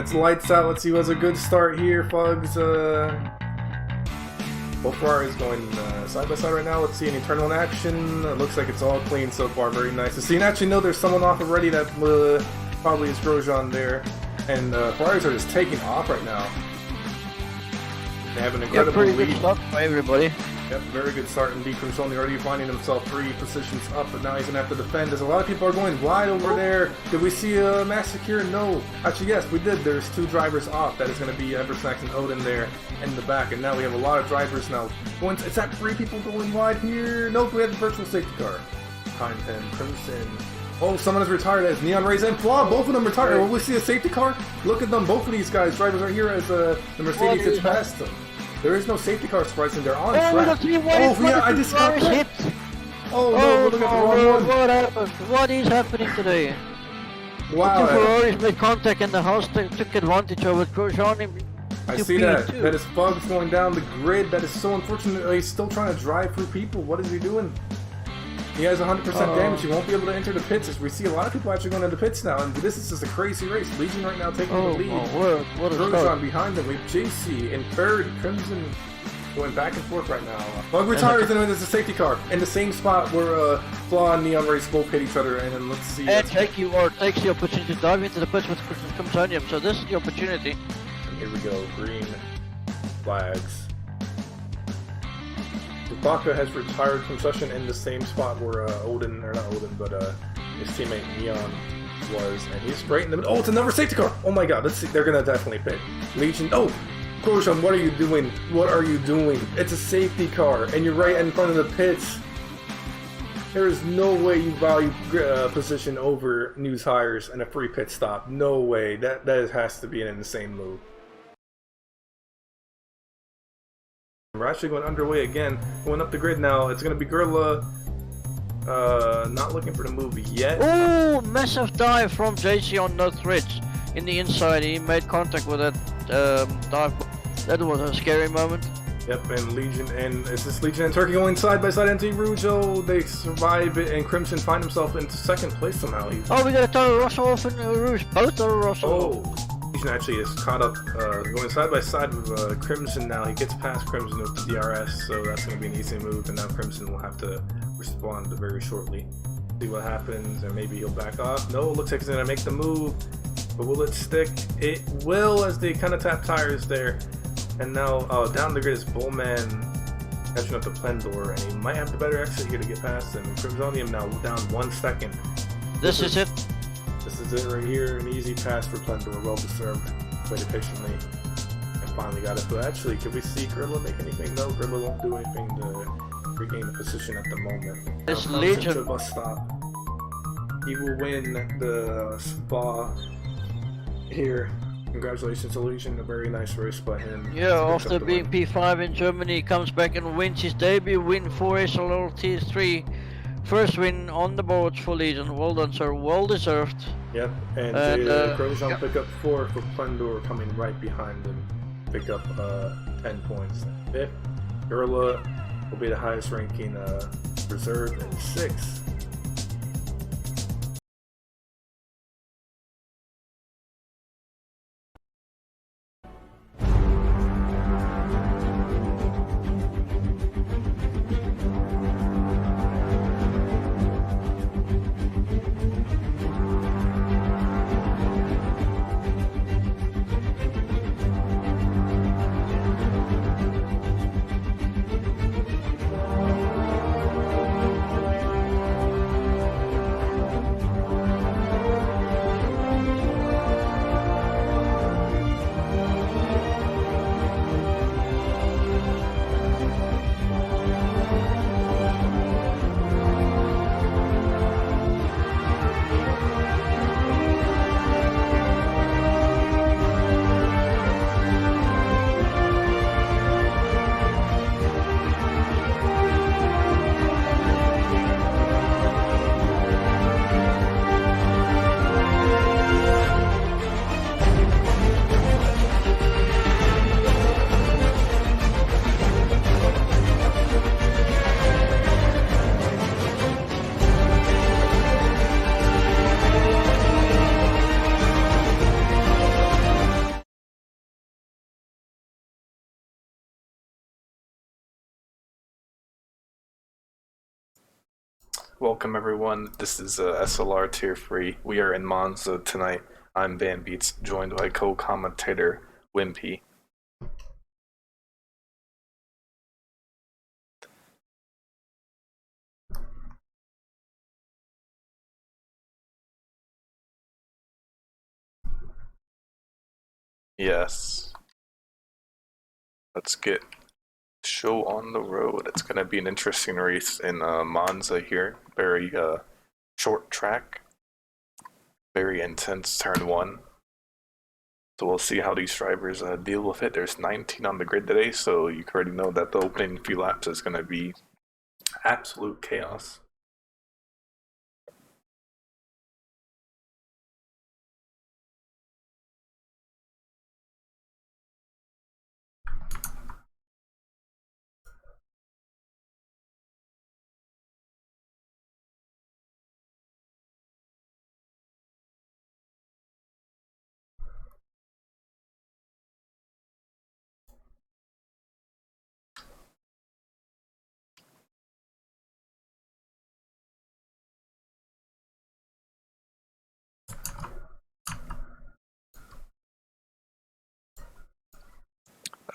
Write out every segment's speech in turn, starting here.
it's lights out. Let's see who has a good start here, Fugs. Both Ferraris going side by side right now. Let's see an Eternal in action. It looks like it's all clean so far. Very nice to see. And actually, no, there's someone off already that probably is Grosjean there. And Ferraris are just taking off right now. They have an incredible pretty lead. good start for everybody. Yep, very good start indeed. Grosjean already finding himself 3 positions up, but now he's going to have to defend. As a lot of people are going wide over there. Did we see a massacre? No. Actually, yes, we did. There's 2 drivers off. That is going to be Eversnax and Odin there in the back. And now we have a lot of drivers now. Is that 3 people going wide here? Nope, we have the virtual safety car. Behind him, Crimson. Oh, someone is retired as Neon Rays and Flaw. Both of them retired. Will we see a safety car? Look at them. Both of these guys, drivers, are here as the Mercedes gets past them. There is no safety car, surprisingly. They're on track. Oh, yeah, I just got hit. Oh, no, look at the wrong one. What happened? What is happening today? Wow. The Ferraris made contact and the house took advantage of it. Grosjean. I see that. That is Bugs going down the grid. That is so unfortunate. He's still trying to drive through people. What is he doing? He has 100% damage. He won't be able to enter the pits. As we see a lot of people actually going into the pits now, and this is just a crazy race. Legion right now taking the lead. What a Grosjean behind them. We have JC in third. Crimson going back and forth right now. Bug retires and there's a safety car in the same spot where Flaw and Neon Race both hit each other. And then let's see. And takes the opportunity to dive into the pits with Crimsonium. So this is the opportunity. And here we go. Green flags. Baka has retired from session in the same spot where Odin, or not Odin, but his teammate Neon was, and he's right in the middle. Oh, it's another safety car! Oh my god, let's see, they're gonna definitely pit. Legion, oh! Grosjean, what are you doing? What are you doing? It's a safety car, and you're right in front of the pits. There is no way you value position over news hires and a free pit stop. No way. That has to be an insane move. We're actually going underway again, going up the grid now. It's going to be Gorilla, not looking for the move yet. Oh, massive dive from JC on North Ridge. In the inside, he made contact with that dive. That was a scary moment. Yep, and Legion, and is this Legion and Turkey going side by side into Rouge? Oh, they survive it, and Crimson find himself into second place somehow. Oh, we got a Toro Rosso off in Rouge. Both Toro Rosso. Oh. Legion actually is caught up, going side by side with Crimson now. He gets past Crimson with the DRS, so that's going to be an easy move, and now Crimson will have to respond very shortly. See what happens, and maybe he'll back off. No, it looks like he's going to make the move, but will it stick? It will, as they kind of tap tires there. And now down the grid is Bullman catching up to Plendor, and he might have the better exit here to get past him. Crimsonium now down 1 second. This is it. This is it right here, an easy pass for Plendor, well deserved, waited patiently, and finally got it. But actually, could we see Gorilla make anything? No, Gorilla won't do anything to regain the position at the moment. This Legion to bus stop. He will win the Spa here. Congratulations to Legion, a very nice race by him. Yeah, after being P5 in Germany, he comes back and wins his debut win for SLR Tier 3. First win on the boards for Legion. Well done, sir. Well deserved. Yep, and Grosjean pick up 4 for Plendor coming right behind him. Pick up 10 points. 5th, Gorilla will be the highest ranking reserve, and 6th. Welcome everyone. This is SLR Tier 3. We are in Monza tonight. I'm Van Beats, joined by co-commentator Wimpy. Yes. Let's get show on the road. It's gonna be an interesting race in Monza here. Very short track. Very intense turn one. So we'll see how these drivers deal with it. There's 19 on the grid today, so you can already know that the opening few laps is gonna be absolute chaos.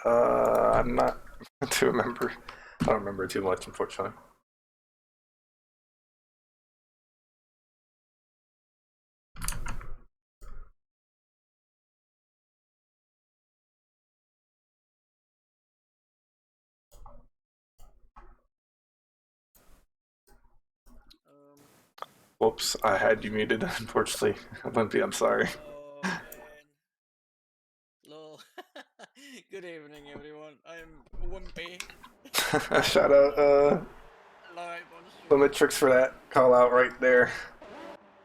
I'm not to remember. I don't remember too much, unfortunately. Whoops, I had you muted, unfortunately. Wimpy, I'm sorry. Oh man. Lol. Good evening, everyone. I'm Wimpy. Shout out Live on stream. Limitrix for that call out right there.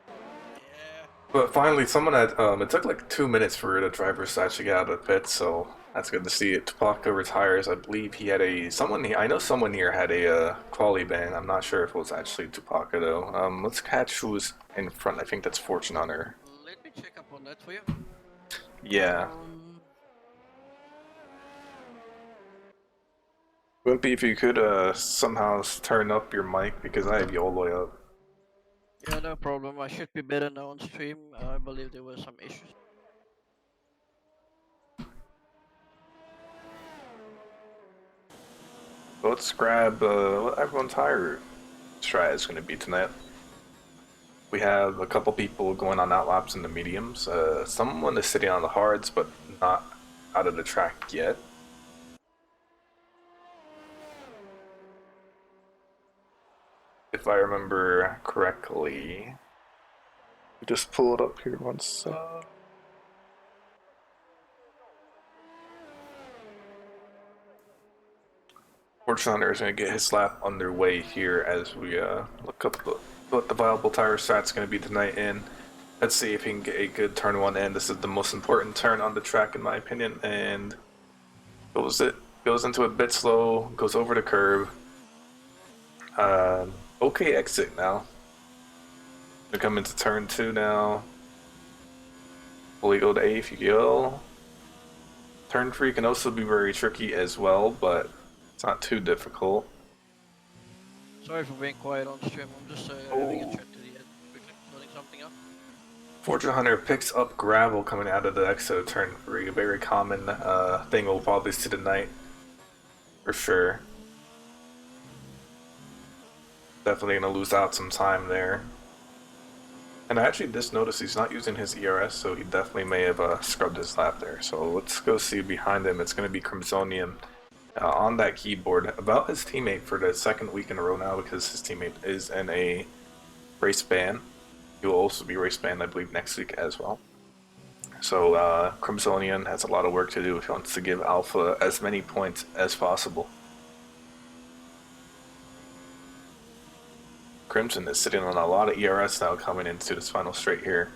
Yeah. But finally, someone had, it took like 2 minutes for the drivers to actually get out of the pit, so that's good to see. Tupaka retires. I believe he had someone here, I know someone here had a quality ban. I'm not sure if it was actually Tupaka though. Let's catch who's in front. I think that's Fortune Hunter. Let me check up on that for you. Yeah. Wimpy, if you could somehow turn up your mic because I have you all the way up. Yeah, no problem. I should be better now on stream. I believe there were some issues. Let's grab what everyone's tire strat is going to be tonight. We have a couple people going on outlaps in the mediums. Someone is sitting on the hards, but not out of the track yet. If I remember correctly, just pull it up here once. Fortune Hunter is going to get his lap underway here as we look up what the viable tire stat's going to be tonight. And let's see if he can get a good turn one in. This is the most important turn on the track in my opinion, and goes into a bit slow, goes over the curb. Okay exit now. We come into turn two now. Fully go to A if you go. Turn three can also be very tricky as well, but it's not too difficult. Sorry for being quiet on stream. I'm just having a chat to the end, quickly loading something up. Fortune Hunter picks up gravel coming out of the exit of turn three. A very common thing we'll probably see tonight, for sure. Definitely gonna lose out some time there. And I actually just noticed he's not using his ERS, so he definitely may have scrubbed his lap there. So let's go see behind him. It's gonna be Crimsonian on that keyboard about his teammate for the second week in a row now, because his teammate is in a race ban. He will also be race banned, I believe, next week as well. So Crimsonian has a lot of work to do if he wants to give Alpha as many points as possible. Crimson is sitting on a lot of ERS now coming into this final straight here.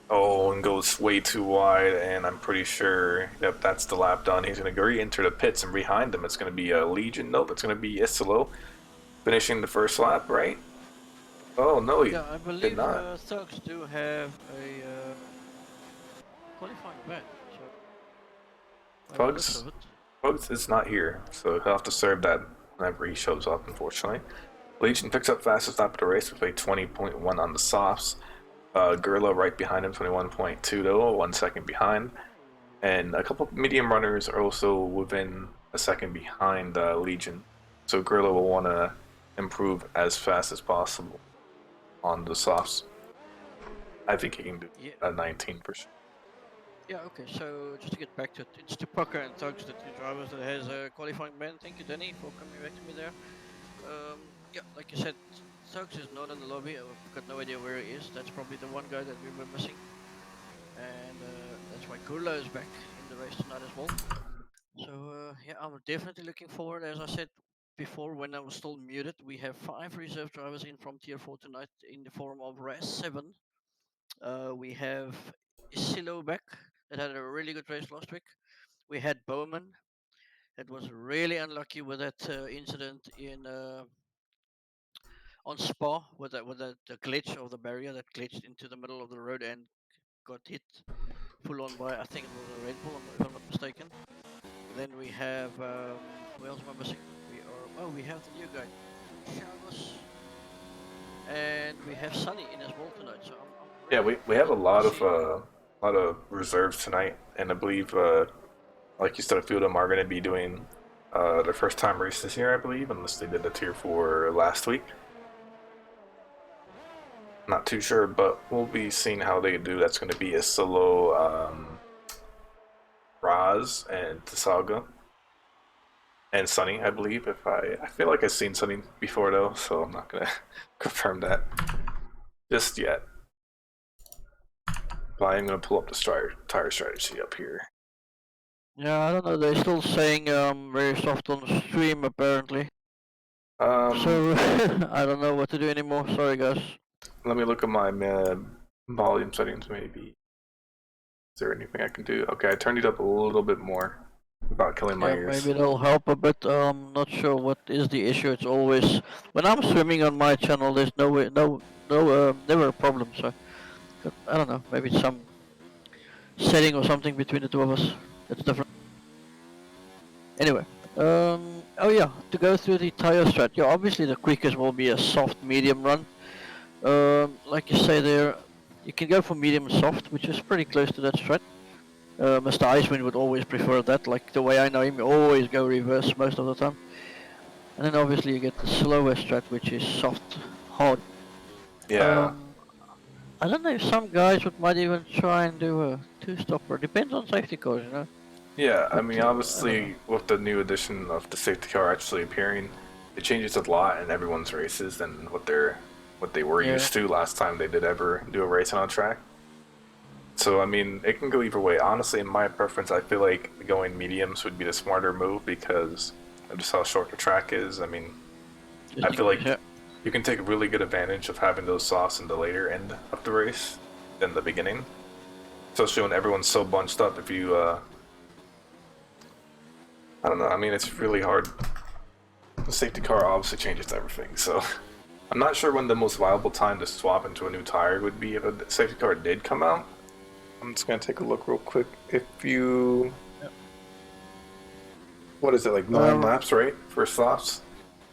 Oh, and goes way too wide, and I'm pretty sure, yep, that's the lap done. He's going to re-enter the pits, and behind him it's going to be a Legion. Nope, it's going to be Isolo finishing the first lap, right? Oh, no, he I believe did not. Thugs do have a qualifying ban. So Thugs? Well, it's not here, so he'll have to serve that whenever he shows up, unfortunately. Legion picks up fastest lap of the race with a 20.1 on the softs. Gurla right behind him, 21.2 though, 1 second behind. And a couple medium runners are also within a second behind Legion. So Gurla will want to improve as fast as possible on the softs. I think he can do a 19 for sure. Yeah, okay, so just to get back to it, it's Tupac and Tugs, the two drivers that has a qualifying ban. Thank you, Danny, for coming back to me there. Yeah, like you said, Tugs is not in the lobby. I've got no idea where he is. That's probably the one guy that we were missing. And that's why Kurla is back in the race tonight as well. So, yeah, I'm definitely looking forward. As I said before, when I was still muted, we have 5 reserve drivers in from Tier 4 tonight in the form of Raz 7. We have Isilo back that had a really good race last week. We had Bowman that was really unlucky with that incident in on Spa with that the glitch of the barrier that glitched into the middle of the road and got hit full on by, I think it was a Red Bull if I'm not mistaken. Then we have who else am I missing? We have the new guy, Charles, and we have Sunny in as well tonight. So I'm Yeah, really we have a lot see. of reserves tonight, and I believe like you said, a few of them are going to be doing their first time race this year, I believe, unless they did the tier 4 last week. Not too sure, but we'll be seeing how they do. That's going to be a solo Raz and Tasaga and Sunny, I believe. If I feel like I've seen Sunny before though, so I'm not going to confirm that just yet. But I'm going to pull up the tire strategy up here. Yeah, I don't know. They're still saying very soft on the stream apparently. So I don't know what to do anymore. Sorry, guys. Let me look at my volume settings. Maybe is there anything I can do? Okay, I turned it up a little bit more without killing my ears. Maybe it'll help a bit. Not sure what is the issue. It's always when I'm streaming on my channel. There's never a problem. So I don't know. Maybe it's some setting or something between the two of us. It's different. Anyway, oh yeah, to go through the tire strat. Yeah, obviously the quickest will be a soft medium run. Like you say there, you can go for medium and soft, which is pretty close to that strat. Mr. Icewind would always prefer that, like the way I know him, always go reverse most of the time. And then obviously you get the slower strat, which is soft, hard. Yeah. I don't know if some guys might even try and do a two-stopper. Depends on safety cars, you know. Yeah, I But, mean, obviously, with the new addition of the safety car actually appearing, it changes a lot in everyone's races than what they were used to last time they did ever do a race on a track. So, I mean, it can go either way. Honestly, in my preference, I feel like going mediums would be the smarter move because of just how short the track is. I mean, I feel like you can take really good advantage of having those softs in the later end of the race than the beginning. Especially when everyone's so bunched up. If you, I don't know, I mean, it's really hard. The safety car obviously changes everything, so I'm not sure when the most viable time to swap into a new tire would be if a safety car did come out. I'm just gonna take a look real quick. If you, what is it, like 9 laps, right, for softs?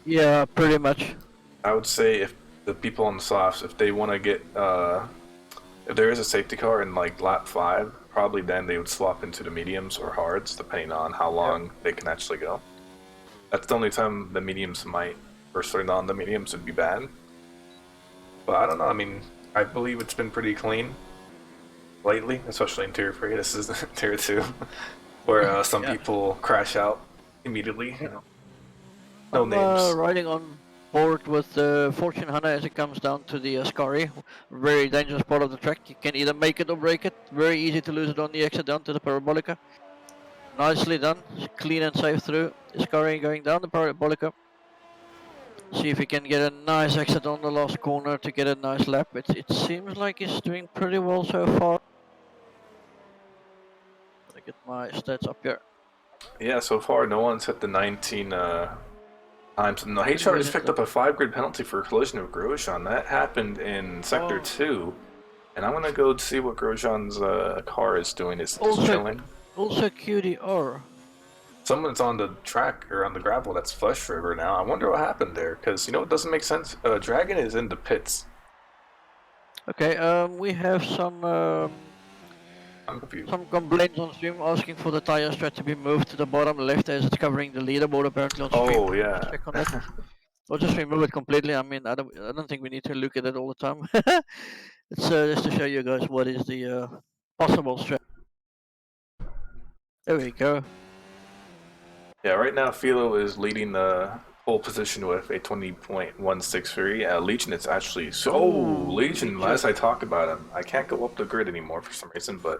Yeah, pretty much. I would say if the people on the softs, if they want to get, if there is a safety car in like lap 5, probably then they would swap into the mediums or hards, depending on how long they can actually go. That's the only time the mediums might, or starting on the mediums would be bad. But I don't know, I mean, I believe it's been pretty clean lately, especially in Tier 3. This is Tier 2, where some people crash out immediately. You know. No names. Riding on board with the Fortune Hunter as it comes down to the Ascari. Very dangerous part of the track. You can either make it or break it. Very easy to lose it on the exit down to the Parabolica. Nicely done. Clean and safe through. Ascari going down the Parabolica. See if he can get a nice exit on the last corner to get a nice lap. It seems like he's doing pretty well so far. Let me get my stats up here. Yeah, so far no one's hit the 19 times. No, HR just picked up a 5 grid penalty for collision with Grosjean. That happened in Sector 2. And I'm gonna go see what Grosjean's car is doing. Is chilling. Also QDR. someone's on the track or on the gravel that's Flesh River now. I wonder what happened there, because you know it doesn't make sense. Dragon is in the pits. Okay, we have some I'm confused. complaints on stream asking for the tire strap to be moved to the bottom left as it's covering the leaderboard apparently on stream. Oh yeah. Check on that. Or just remove it completely. I mean, I don't think we need to look at it all the time. It's just to show you guys what is the possible strap. There we go. Yeah, right now Philo is leading the pole position with a 20.163. Legion is actually Legion. Last I talked about him, I can't go up the grid anymore for some reason, but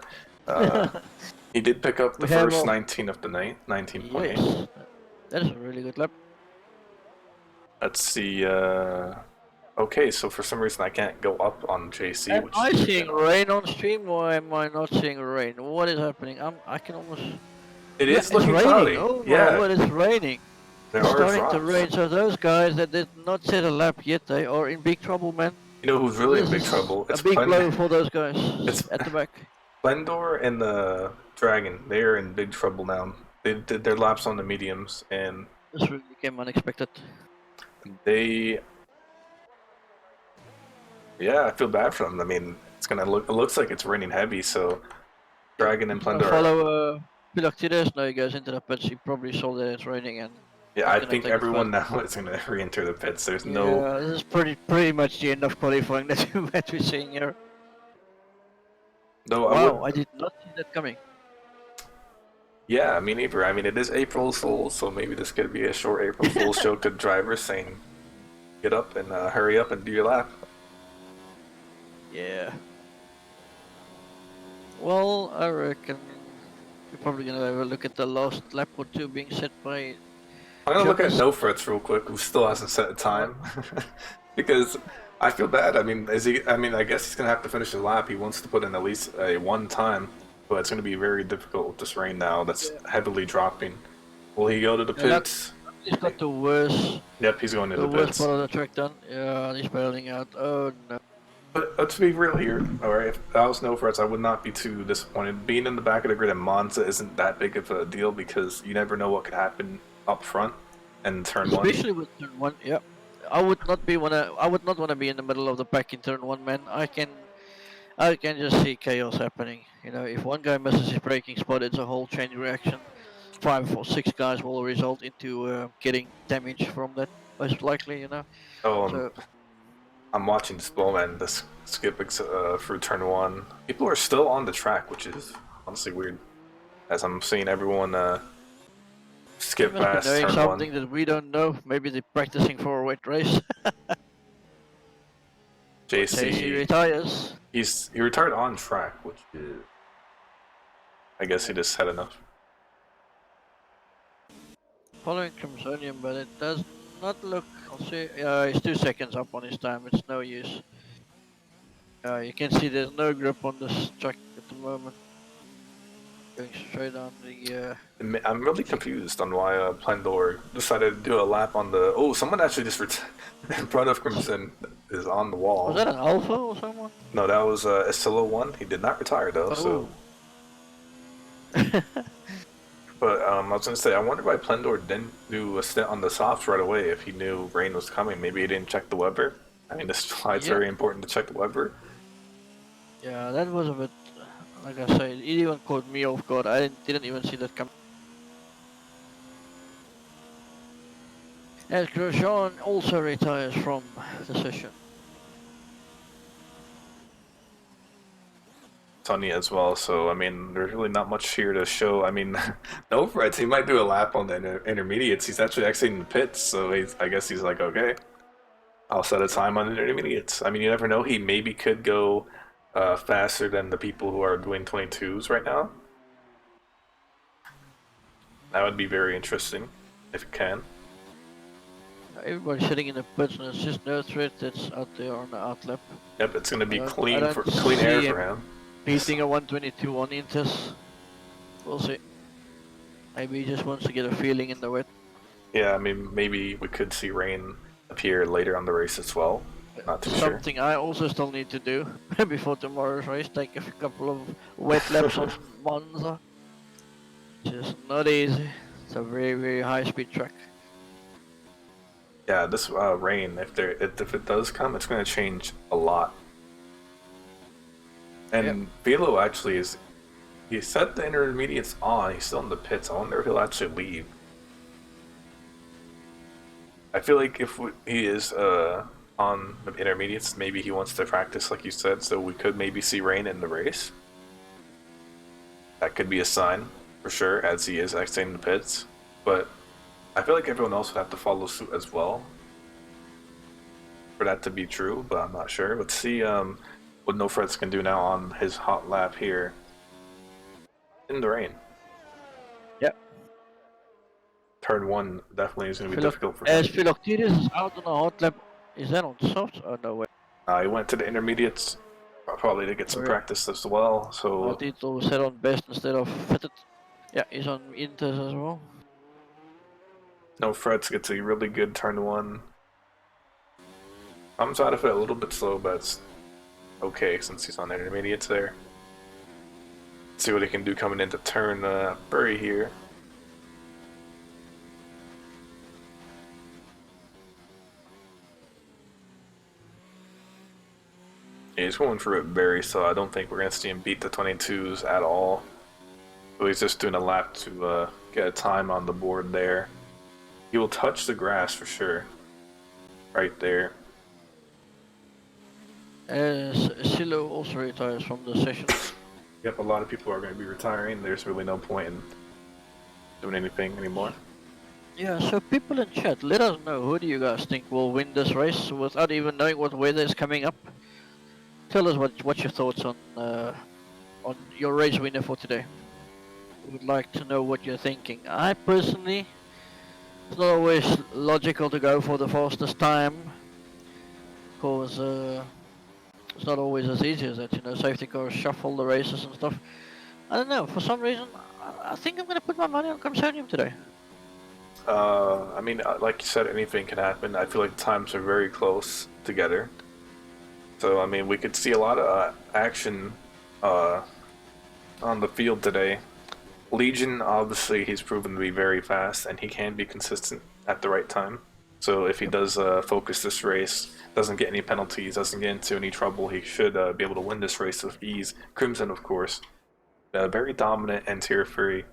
he did pick up the first 19 of the night, 19.8. Yes, that is a really good lap. Let's see. Okay, so for some reason I can't go up on JC. Am Which I seeing rain on stream or am I not seeing rain? What is happening? I can almost. it is It's looking raining. cloudy. Oh my Yeah, word, it's raining. there It's are starting drops. to rain. So those guys that did not set a lap yet, they are in big trouble, man. You know who's really in This big is trouble? A big blow for those guys at the back. Splendor and the Dragon. They are in big trouble now. They did their laps on the mediums, and This really came unexpected. they. Yeah, I feel bad for them. I mean, it's gonna look. It looks like it's raining heavy, so Dragon and Splendor. Follow Philoctetes. Now he goes into the pits. He probably saw that it's raining and. Yeah, he's I gonna think take a everyone photo. now is gonna re-enter the pits. There's Yeah, no. this is pretty much the end of qualifying that we're seeing here. No, Wow, I did not see that coming. Yeah, me neither. I mean, it is April Fool's, so maybe this could be a short April Fool's joke to drivers saying, "Get up and hurry up and do your lap." Yeah. Well, I reckon we're probably gonna have a look at the last lap or two being set by. I'm gonna look at Jokers. No Frets real quick, who still hasn't set a time, because I feel bad. I mean, I guess he's gonna have to finish the lap. He wants to put in at least a one time, but it's gonna be very difficult with this rain now. That's heavily dropping. Will he go to the Yeah, pits? He's got the worst, Yep, he's going to the the worst pits. part of the track done. Yeah, he's bailing out. Oh no. But let's be real here, alright? If that was No Frets, I would not be too disappointed. Being in the back of the grid in Monza isn't that big of a deal because you never know what could happen up front and turn one. Especially with turn one. Yeah. I would not wanna be in the middle of the pack in turn one, man. I can just see chaos happening. You know, if one guy misses his braking spot, it's a whole chain reaction. 5 or 6 guys will result into getting damage from that, most likely. You know. Oh, So I'm watching Spowman this skip through turn one. People are still on the track, which is honestly weird. As I'm seeing everyone skip they must past be knowing turn something one. that we don't know. Maybe they're practicing for a wet race. JC JC, retires. he retired on track, which is, I guess he just had enough. Following Crimsonium, but it does not look. I'll see. He's 2 seconds up on his time. It's no use. You can see there's no grip on this track at the moment. Going straight on the. I'm really confused on why Plendor decided to do a lap on the. Oh, someone actually just in front of Crimson is on the wall. Was that an Alpha or someone? No, that was Assetto 1. He did not retire though, so. But I was gonna say, I wonder why Plendor didn't do a stint on the softs right away if he knew rain was coming. Maybe he didn't check the weather. I mean, this is why it's very important to check the weather. Yeah, that was a bit. Like I say, it even caught me off guard. I didn't even see that coming. As Grosjean also retires from the session. Tony as well, so I mean, there's really not much here to show. I mean, no Freds, he might do a lap on the intermediates. He's actually exiting the pits, so I guess he's like, okay, I'll set a time on the intermediates. I mean, you never know, he maybe could go faster than the people who are doing 22s right now. That would be very interesting, if it can. Everybody's sitting in the pits and it's just no threat that's out there on the outlap. Yep, it's going to be I clean don't for clean air see for him. Beating a 122 on Intes. We'll see. Maybe he just wants to get a feeling in the wet. Yeah, I mean, maybe we could see rain appear later on the race as well. Not too sure. Something I also still need to do before tomorrow's race. Take a couple of wet laps on Monza. Just not easy. It's a very, very high speed track. Yeah, this rain, if it does come, it's going to change a lot. And Velo actually is. He set the intermediates on. He's still in the pits. I wonder if he'll actually leave. I feel like if he is on the intermediates, maybe he wants to practice, like you said. So we could maybe see rain in the race. That could be a sign for sure, as he is exiting the pits. But I feel like everyone else would have to follow suit as well for that to be true. But I'm not sure. Let's see what No Frets can do now on his hot lap here. In the rain. Yep. Turn 1 definitely is going to be difficult for him. As Philoctetes is out on a hot lap, is that on soft? Oh, no way. He went to the intermediates, probably to get some practice as well. So Tito set on best instead of fitted. Yeah, he's on inters as well. No Frets gets a really good turn 1. Comes out of it a little bit slow, but it's okay since he's on intermediates there. See what he can do coming into turn Prix here. Yeah, he's going through it very slow. I don't think we're going to see him beat the 22s at all. So he's just doing a lap to get a time on the board there. He will touch the grass for sure. Right there. Silo also retires from the session. Yep, a lot of people are going to be retiring. There's really no point in doing anything anymore. Yeah, so people in chat, let us know who do you guys think will win this race without even knowing what weather is coming up. Tell us what's your thoughts on your race winner for today. We would like to know what you're thinking. I personally, it's not always logical to go for the fastest time, because it's not always as easy as that, you know, safety cars shuffle the races and stuff. I don't know, for some reason, I think I'm going to put my money on Comsonium today. I mean, like you said, anything can happen. I feel like the times are very close together. So, I mean, we could see a lot of action on the field today. Legion, obviously, he's proven to be very fast, and he can be consistent at the right time. So if he does focus this race, doesn't get any penalties, doesn't get into any trouble, he should be able to win this race with ease. Crimson, of course, very dominant and tier 3.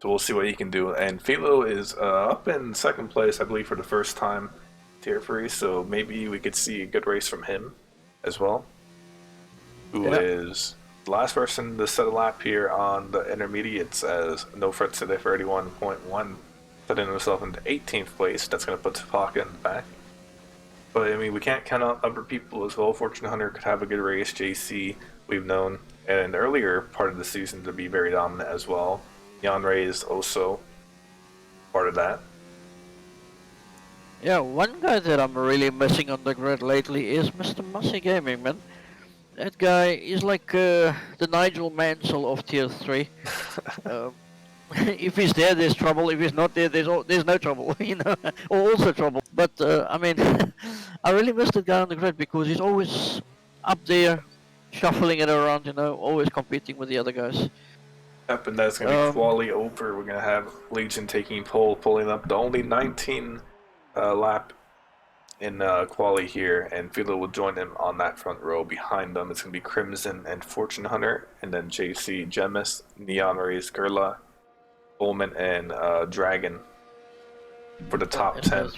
So we'll see what he can do. And Philo is up in second place, I believe, for the first time, tier 3. So maybe we could see a good race from him as well. Who is the last person to set a lap here on the intermediates, as No Frets today for 81.1. Putting himself into 18th place. That's going to put Tapaka in the back. But, I mean, we can't count out other people as well. Fortune Hunter could have a good race. JC, we've known in an earlier part of the season to be very dominant as well. Jan Ray is also part of that. Yeah, one guy that I'm really missing on the grid lately is Mr. Mussy Gaming, man. That guy is like the Nigel Mansell of tier 3. If he's there, there's trouble. If he's not there, there's no trouble, you know, or also trouble. But I mean, I really miss that guy on the grid because he's always up there, shuffling it around, you know, always competing with the other guys. Yep, and that's going to be quali over. We're going to have Legion taking pole, pulling up the only 19 lap in quali here, and Philo will join him on that front row. Behind them, it's going to be Crimson and Fortune Hunter, and then JC, Gemis, Neon Rays, Gerla, Bowman, and Dragon for the top 10.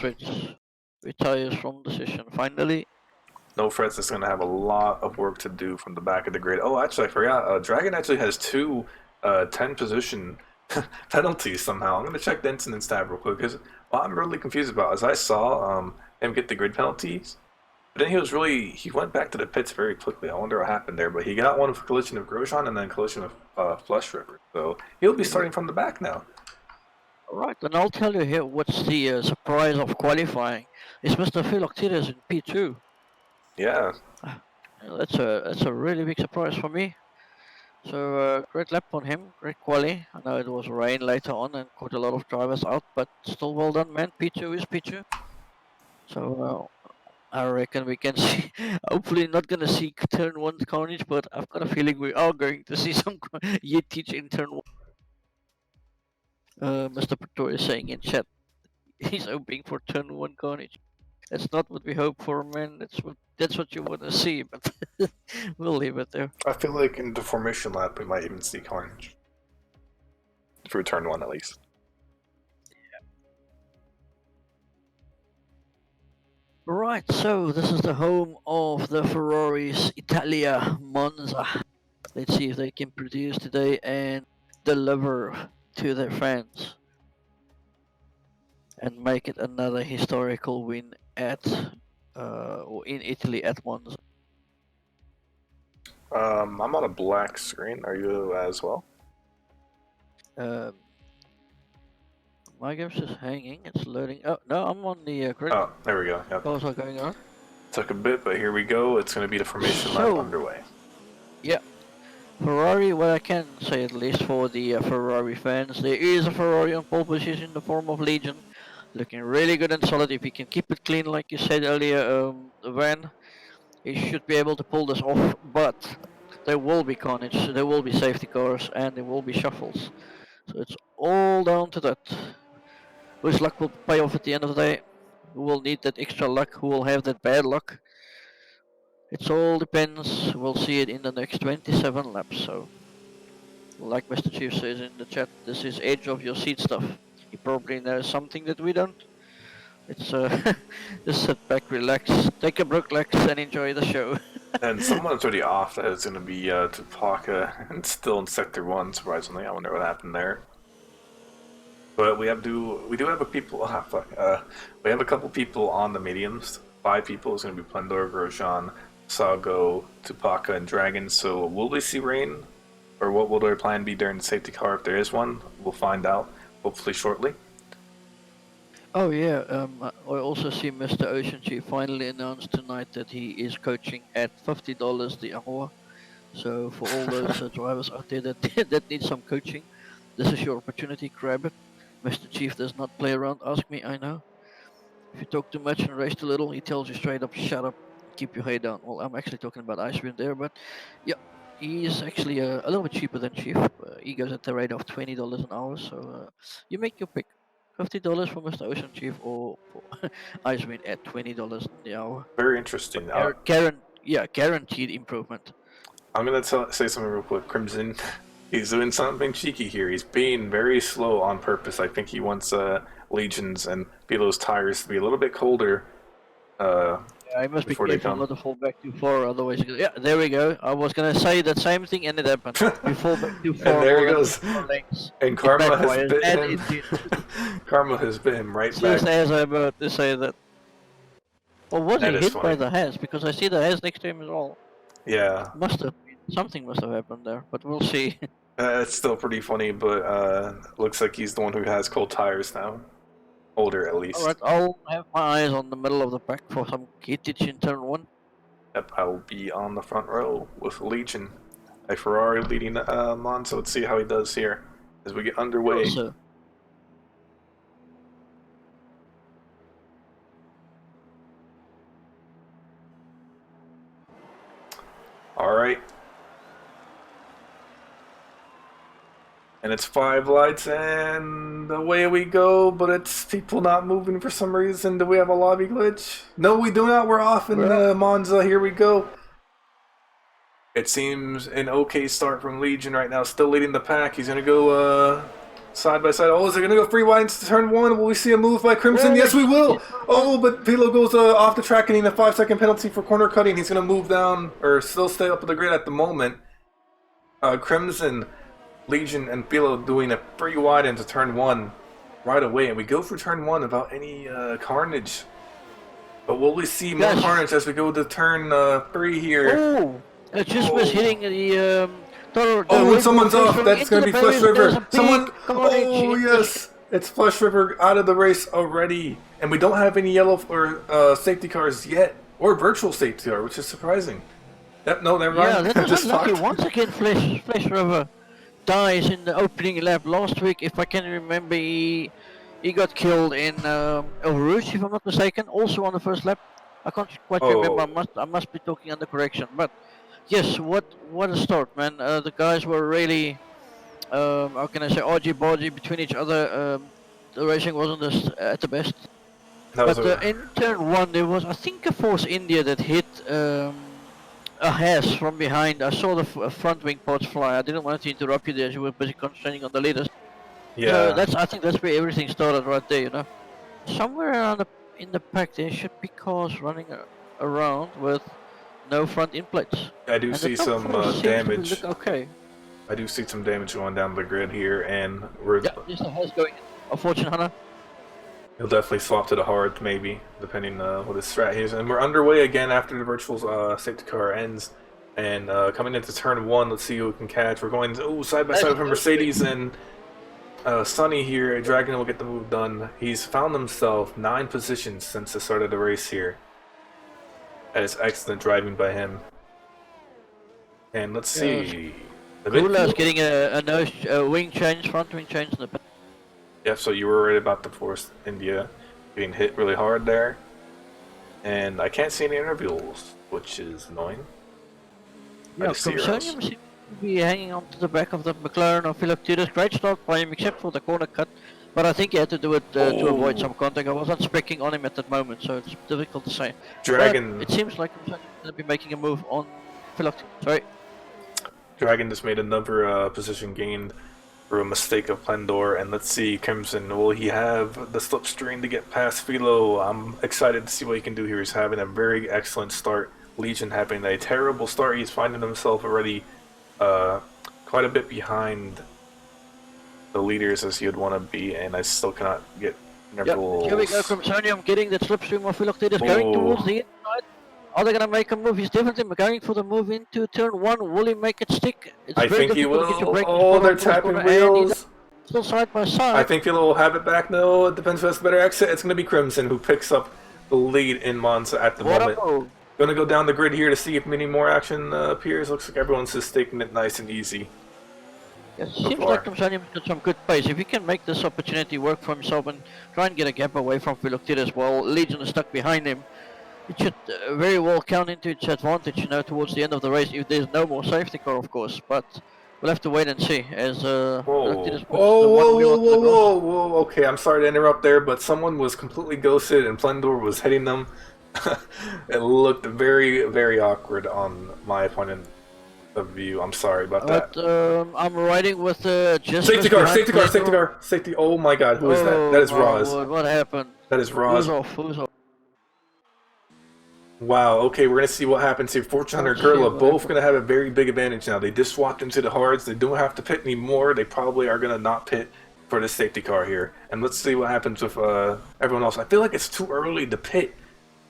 Retires from the session finally. No Frets is going to have a lot of work to do from the back of the grid. Oh, actually, I forgot. Dragon actually has 2 10 position penalties somehow. I'm going to check the incident tab real quick, because what I'm really confused about is I saw him get the grid penalties, but then he went back to the pits very quickly. I wonder what happened there, but he got one with collision of Grosjean and then collision of Flesh Ripper. So he'll be starting from the back now. Alright, then I'll tell you here what's the surprise of qualifying. It's Mr. Philoctetes in P2. Yeah. That's a really big surprise for me. So great lap on him, great quali. I know it was rain later on and caught a lot of drivers out, but still well done, man. P2 is P2. So I reckon we can see, hopefully not going to see turn 1 carnage, but I've got a feeling we are going to see some Yetich in turn 1. Mr. Pretor is saying in chat, he's hoping for turn 1 carnage. That's not what we hope for, man. That's what you want to see, but we'll leave it there. I feel like in the formation lap we might even see carnage. For turn 1 at least. Right, so this is the home of the Ferraris Italia Monza. Let's see if they can produce today and deliver to their fans and make it another historical win at or in Italy at Monza. I'm on a black screen. Are you as well? My game's just hanging. It's loading. Oh no, I'm on the correct. Oh, there we go. Yep. Cars are going on. Took a bit, but here we go. It's going to be the formation lap underway. Yeah. Ferrari, what I can say at least for the Ferrari fans, there is a Ferrari on pole position in the form of Legion. Looking really good and solid. If he can keep it clean, like you said earlier, Van, he should be able to pull this off. But there will be carnage, there will be safety cars, and there will be shuffles. So it's all down to that. Whose luck will pay off at the end of the day? Who will need that extra luck? Who will have that bad luck? It all depends. We'll see it in the next 27 laps. So, like Mr. Chief says in the chat, this is edge of your seat stuff. He probably knows something that we don't. It's just sit back, relax, take a Brooklyn and enjoy the show. And someone's already off. That is going to be Tupaka and still in Sector 1, surprisingly. I wonder what happened there. But we do have a people. We have a couple people on the mediums. 5 people is going to be Plendor, Grosjean, Sago, Tupaka, and Dragon. So will we see rain, or what will their plan be during the safety car if there is one? We'll find out hopefully shortly. Oh yeah, I also see Mr. Ocean Chief finally announced tonight that he is coaching at $50 the hour. So for all those drivers out there that need some coaching, this is your opportunity. Grab it. Mr. Chief does not play around. Ask me, I know. If you talk too much and race too little, he tells you straight up, shut up, keep your head down. Well, I'm actually talking about Icewind there, but yeah, he's actually a little bit cheaper than Chief. He goes at the rate of $20 an hour, so you make your pick. $50 for Mr. Ocean Chief or for Icewind at $20 an hour. Very interesting. Guaranteed improvement. I'm going to say something real quick. Crimson, he's doing something cheeky here. He's being very slow on purpose. I think he wants Legions and Pilo's tires to be a little bit colder. I must be careful not to fall back too far, otherwise... Yeah, there we go. I was going to say that same thing and it happened. You fall back too far. And there he goes. And Karma has bit him. Karma has bit him right back. Just as I'm about to say that. Or was he hit by the Haas? Because I see the Haas next to him as well. Yeah. Something must have happened there, but we'll see. It's still pretty funny, but looks like he's the one who has cold tires now. Older, at least. Alright, I'll have my eyes on the middle of the pack for some Kittich in turn 1. Yep, I will be on the front row with Legion. A Ferrari leading Monza. Let's see how he does here as we get underway. Also. Alright. And it's 5 lights and away we go, but it's people not moving for some reason. Do we have a lobby glitch? No, we do not. We're off in Monza. Here we go. It seems an okay start from Legion right now. Still leading the pack. He's going to go side by side. Oh, is it going to go free wide into turn 1? Will we see a move by Crimson? Yes, we will. Oh, but Pilo goes off the track and he needs a 5-second penalty for corner cutting. He's going to move down, or still stay up at the grid at the moment. Crimson, Legion, and Pilo doing a free wide into turn 1 right away. And we go for turn 1 without any carnage. But will we see more carnage as we go to turn 3 here? Oh, it just was hitting the... and someone's off. That's going to be Flush River. Someone... Oh, yes. It's Flush River out of the race already. And we don't have any yellow or safety cars yet. Or virtual safety car, which is surprising. Yep, no, never mind. Yeah, that was lucky. Once again, Flush River dies in the opening lap last week. If I can remember, he got killed in El Rouge, if I'm not mistaken. Also on the first lap. I can't quite remember. I must be talking under correction. But yes, what a start, man. The guys were really how can I say, argy-bargy between each other. The racing wasn't at the best. That was But in turn 1 there was, I think, a Force India that hit a Haas from behind. I saw the front wing parts fly. I didn't want to interrupt you there as you were busy concentrating on the leaders. So yeah. I think that's where everything started right there, you know. Somewhere around in the pack there should be cars running around with no front end plates. I do And see the top some four seems to damage. look okay. I do see some damage going down the grid here, and we're Yeah, there's the Haas going in. A Fortune Hunter. he'll definitely swap to the hard, maybe, depending what his strat is. And we're underway again after the virtual safety car ends. And coming into turn 1, let's see who we can catch. We're going side by side with Mercedes and Sonny here. Dragon will get the move done. He's found himself 9 positions since the start of the race here. That is excellent driving by him. And let's see. Gula's getting a wing change, front wing change in the back. Yeah, so you were right about the Force India getting hit really hard there. And I can't see any interviews, which is annoying. Yeah, Comsonium seems to be hanging on to the back of the McLaren or Philoctetus. Great start by him, except for the corner cut. But I think he had to do it to avoid some contact. I wasn't specking on him at that moment, so it's difficult to say. Dragon. But it seems like Comsonium is going to be making a move on Philoctetus. Sorry. Dragon just made another position gain for a mistake of Plendor, and let's see, Crimson, will he have the slipstream to get past Philo? I'm excited to see what he can do here. He's having a very excellent start. Legion having a terrible start. He's finding himself already quite a bit behind the leaders as he would want to be, and I still cannot get Nervals. Yep, here we go, Crimsonium getting that slipstream of Philoctetus going towards the inside. Are they going to make a move? He's definitely going for the move into turn 1. Will he make it stick? It's I very think he difficult to get your will. braking Oh, spot they're on the tapping corner, and he wheels. still side by side. I think Philo will have it back. No, it depends who's the better exit. It's going to be Crimson who picks up the lead in Monza at the moment. Going to go down the grid here to see if any more action appears. Looks like everyone's just taking it nice and easy. It seems like Crimsonium's got some good pace. If he can make this opportunity work for himself and try and get a gap away from Philoctetus while Legion is stuck behind him, it should very well count into its advantage, you know, towards the end of the race, if there's no more safety car, of course. But we'll have to wait and see as Philoctetus puts the one wheel onto the grass. Whoa. Okay, I'm sorry to interrupt there, but someone was completely ghosted and Plendor was hitting them. It looked very, very awkward on my point of view. I'm sorry about that. I'm riding with just safety car. Oh my god, who is that? That is Roz. What happened? That is Roz. Who's off? Wow, okay, we're going to see what happens here. Fortune Hunter and Gerla both going to have a very big advantage now. They just swapped into the hards. They don't have to pit anymore. They probably are going to not pit for the safety car here. And let's see what happens with everyone else. I feel like it's too early to pit.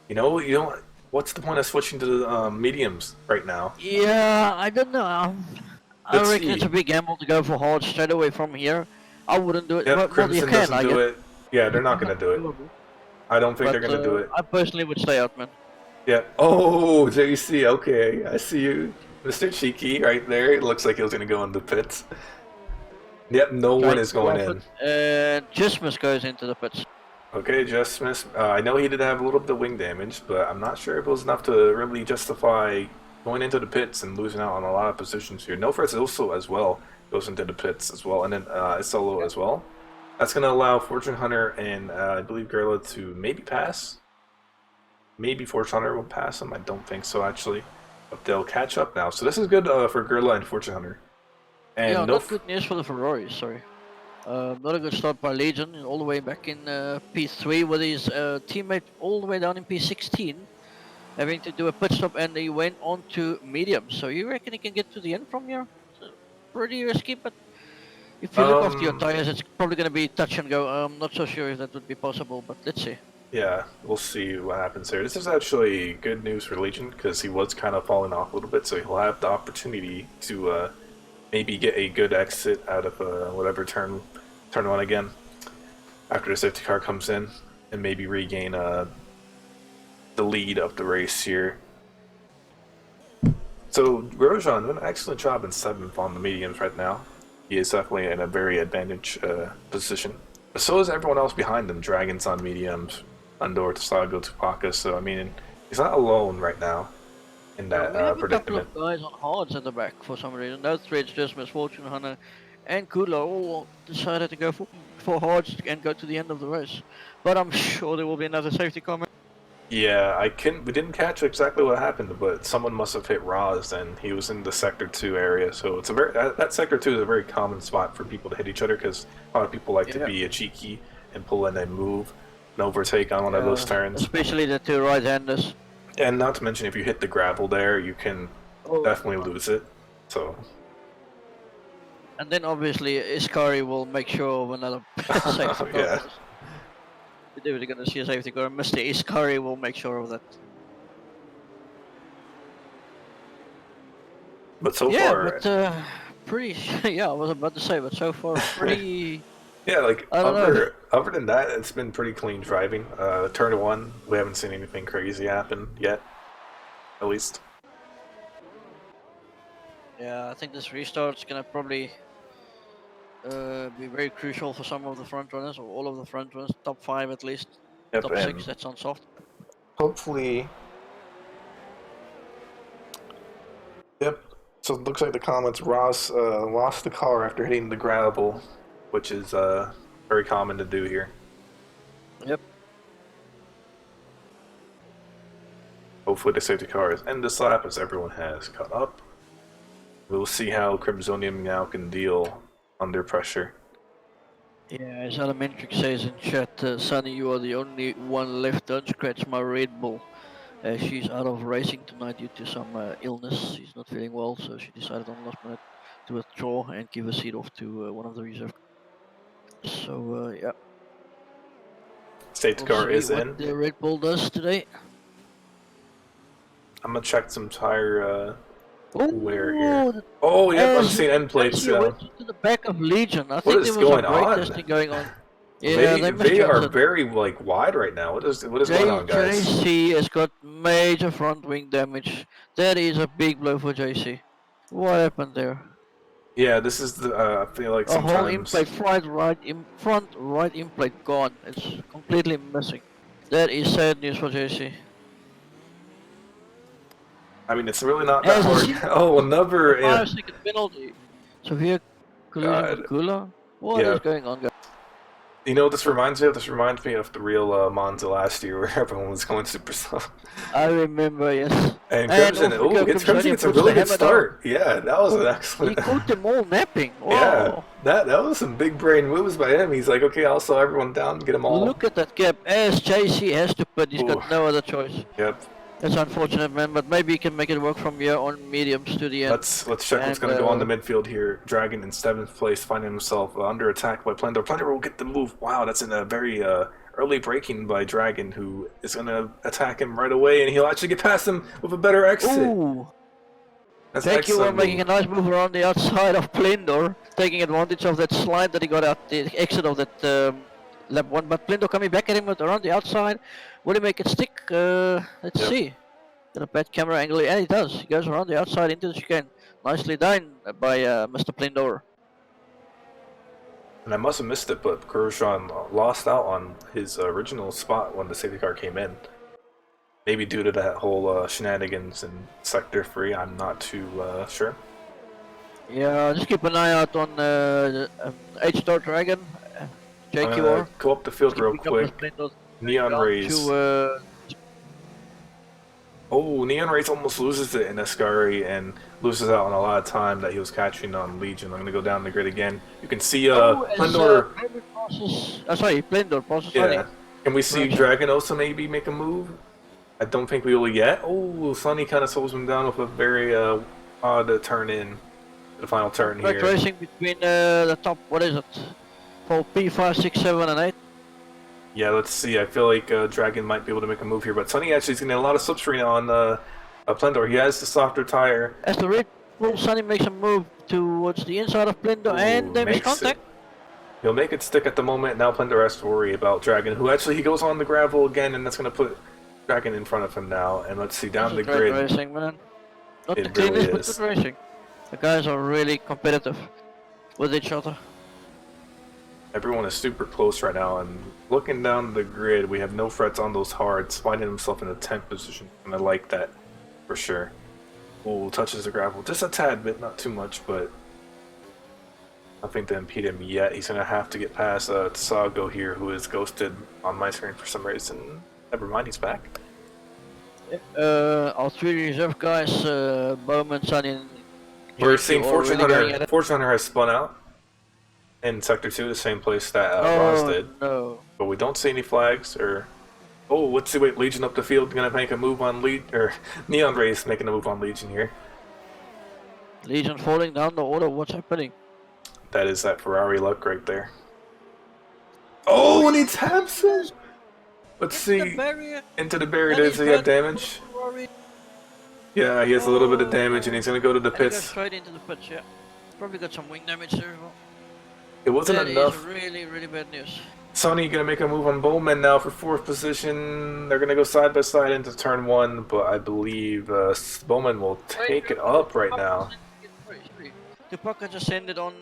You know, what's the point of switching to the mediums right now? Yeah, I don't know. I reckon it's a big gamble to go for hard straight away from here. I wouldn't do it. Yep, but Crimson doesn't do it. Yeah, they're not going to do it. I don't think they're going to do it. I personally would stay out, man. Yeah. Oh, JC. Okay, I see you, Mr. Cheeky, right there. It looks like he was going to go in the pits. Yep, no one is going in. Jismus goes into the pits. Okay, Jismus. I know he did have a little bit of wing damage, but I'm not sure if it was enough to really justify going into the pits and losing out on a lot of positions here. No Fritz also as well goes into the pits as well, and then Solo as well. That's going to allow Fortune Hunter and I believe Gerla to maybe pass. Maybe Fortune Hunter will pass him. I don't think so, actually. But they'll catch up now. So this is good for Gerla and Fortune Hunter. And yeah, not good news for the Ferraris, sorry. Not a good start by Legion, all the way back in P3 with his teammate all the way down in P16. Having to do a pit stop, and he went on to medium. So you reckon he can get to the end from here? Pretty risky, but if you look after your tires, it's probably going to be touch and go. I'm not so sure if that would be possible, but let's see. Yeah, we'll see what happens there. This is actually good news for Legion because he was kind of falling off a little bit, so he'll have the opportunity to maybe get a good exit out of whatever turn 1 again after the safety car comes in, and maybe regain the lead of the race here. So Grosjean doing an excellent job in 7th on the mediums right now. He is definitely in a very advantage position. But so is everyone else behind him. Dragons on mediums, Andor, Tasago, Tupaka. So I mean, he's not alone right now in that we have predicament. a couple of guys on hards at the back for some reason. Those threads just Fortune Hunter and Kula all decided to go for hards and go to the end of the race. But I'm sure there will be another safety car. Yeah, we didn't catch exactly what happened, but someone must have hit Roz, and he was in the Sector 2 area. So it's a that Sector 2 is a very common spot for people to hit each other because a lot of people like to be a cheeky and pull in and move and overtake on one of those turns. Especially the two right-handers. And not to mention, if you hit the gravel there, you can definitely lose it. So. And then obviously Iskari will make sure of another safety car. Yeah. They're gonna see a safety car. Mr. Iskari will make sure of that. But so far, pretty. Yeah, I was about to say, but so far pretty. yeah, like other than that, it's been pretty clean driving. Turn 1, we haven't seen anything crazy happen yet, at least. Yeah, I think this restart's gonna probably be very crucial for some of the front runners, or all of the front runners, top 5 at least. Yep, top 6, that's on soft. Hopefully. Yep. So it looks like the comments, Ross lost the car after hitting the gravel, which is very common to do here. Yep. Hopefully the safety car is in this lap as everyone has caught up. We'll see how Crimsonium now can deal under pressure. Yeah, as Elementric says in chat, Sunny, you are the only one left. Don't scratch my Red Bull. She's out of racing tonight due to some illness. She's not feeling well, so she decided on last minute to withdraw and give a seat off to one of the reserve. So, yeah. Safety car is in. The Red Bull does today. I'm gonna check some tire wear Oh, here. Oh, yep, I'm seeing end plates. She went to the back of Legion. I think is there was going a brake on? testing going on. Yeah, they are very like wide right now. What is going on, guys? JC has got major front wing damage. That is a big blow for JC. What happened there? Yeah, this is the. I feel like sometimes. A whole in-plate, front right in-plate gone. It's completely missing. That is sad news for JC. I mean, it's really not that hard. Oh, another 5-second penalty. Severe collision with Kula. What is going on, guys? You know what this reminds me of? This reminds me of the real Monza last year where everyone was going super slow. I remember, yes. And Crimson, Crimson gets a really good start. Yeah, that was an excellent. He caught them all napping. Wow. Yeah, that was some big brain moves by him. He's like, okay, I'll slow everyone down, get them all. Look at that gap. As JC has to put, he's got no other choice. Yep. That's unfortunate, man, but maybe he can make it work from here on mediums to the end. Let's check what's going to go on the midfield here. Dragon in 7th place, finding himself under attack by Plendor. Plendor will get the move. Wow, that's in a very early braking by Dragon, who is going to attack him right away, and he'll actually get past him with a better exit. Ooh. That's Thank you for making a nice move around the outside of Plendor, taking advantage of that slide that he got out the exit of that lap 1. But Plendor coming back at him around the outside. Will he make it stick? Let's see. Got a bad camera angle, and he does. He goes around the outside into the chicane. Nicely done by Mr. Plendor. And I must have missed it, but Kuroshan lost out on his original spot when the safety car came in. Maybe due to that whole shenanigans in Sector 3, I'm not too sure. Yeah, just keep an eye out on H-Star Dragon, JQR. Go up the field real quick. Neon Rays. Oh, Neon Rays almost loses it in Ascari and loses out on a lot of time that he was catching on Legion. I'm going to go down the grid again. You can see Plendor. Plendor process. Yeah. Can we see Dragon also maybe make a move? I don't think we will yet. Oh, Sunny kind of slows him down with a very odd turn in. The final turn here. Racing between the top, what is it? For P5, 6, 7, and 8. Yeah, let's see. I feel like Dragon might be able to make a move here, but Sunny actually is getting a lot of slipstream on Plendor. He has the softer tire. As the Red Bull, Sunny makes a move towards the inside of Plendor, and they make contact. He'll make it stick at the moment. Now Plendor has to worry about Dragon, who actually he goes on the gravel again, and that's going to put Dragon in front of him now. And let's see, down the grid. Racing, man. Not the cleanest, but good racing. The guys are really competitive with each other. Everyone is super close right now, and looking down the grid, we have no frets on those hards, finding himself in a 10th position, and I like that for sure. Ooh, touches the gravel just a tad bit, not too much, but Nothing to impede him yet. He's gonna have to get past Tsago here, who is ghosted on my screen for some reason. Never mind, he's back. All three reserve guys, Bowman, Sunny, and We're JC seeing all Fortune really going Hunter. at it. Fortune Hunter has spun out in Sector 2, the same place that Roz Oh did. no. But we don't see any flags or... Oh, let's see, wait, Legion up the field, gonna make a move on Neon Rays making a move on Legion here. Legion falling down the order, what's happening? That is that Ferrari luck right there. Oh, and he taps it! Let's see. The barrier. Into the barrier, And does he's he have got damage? Ferrari. Yeah, he has a little bit of damage and he's gonna go to the And he goes pits. straight into the pits, yeah. Probably got some wing damage there as well. It wasn't That enough. is really, really bad news. Sonny gonna make a move on Bowman now for 4th position. They're gonna go side by side into turn 1, but I believe Bowman will take it up right now. Tupaka just ended on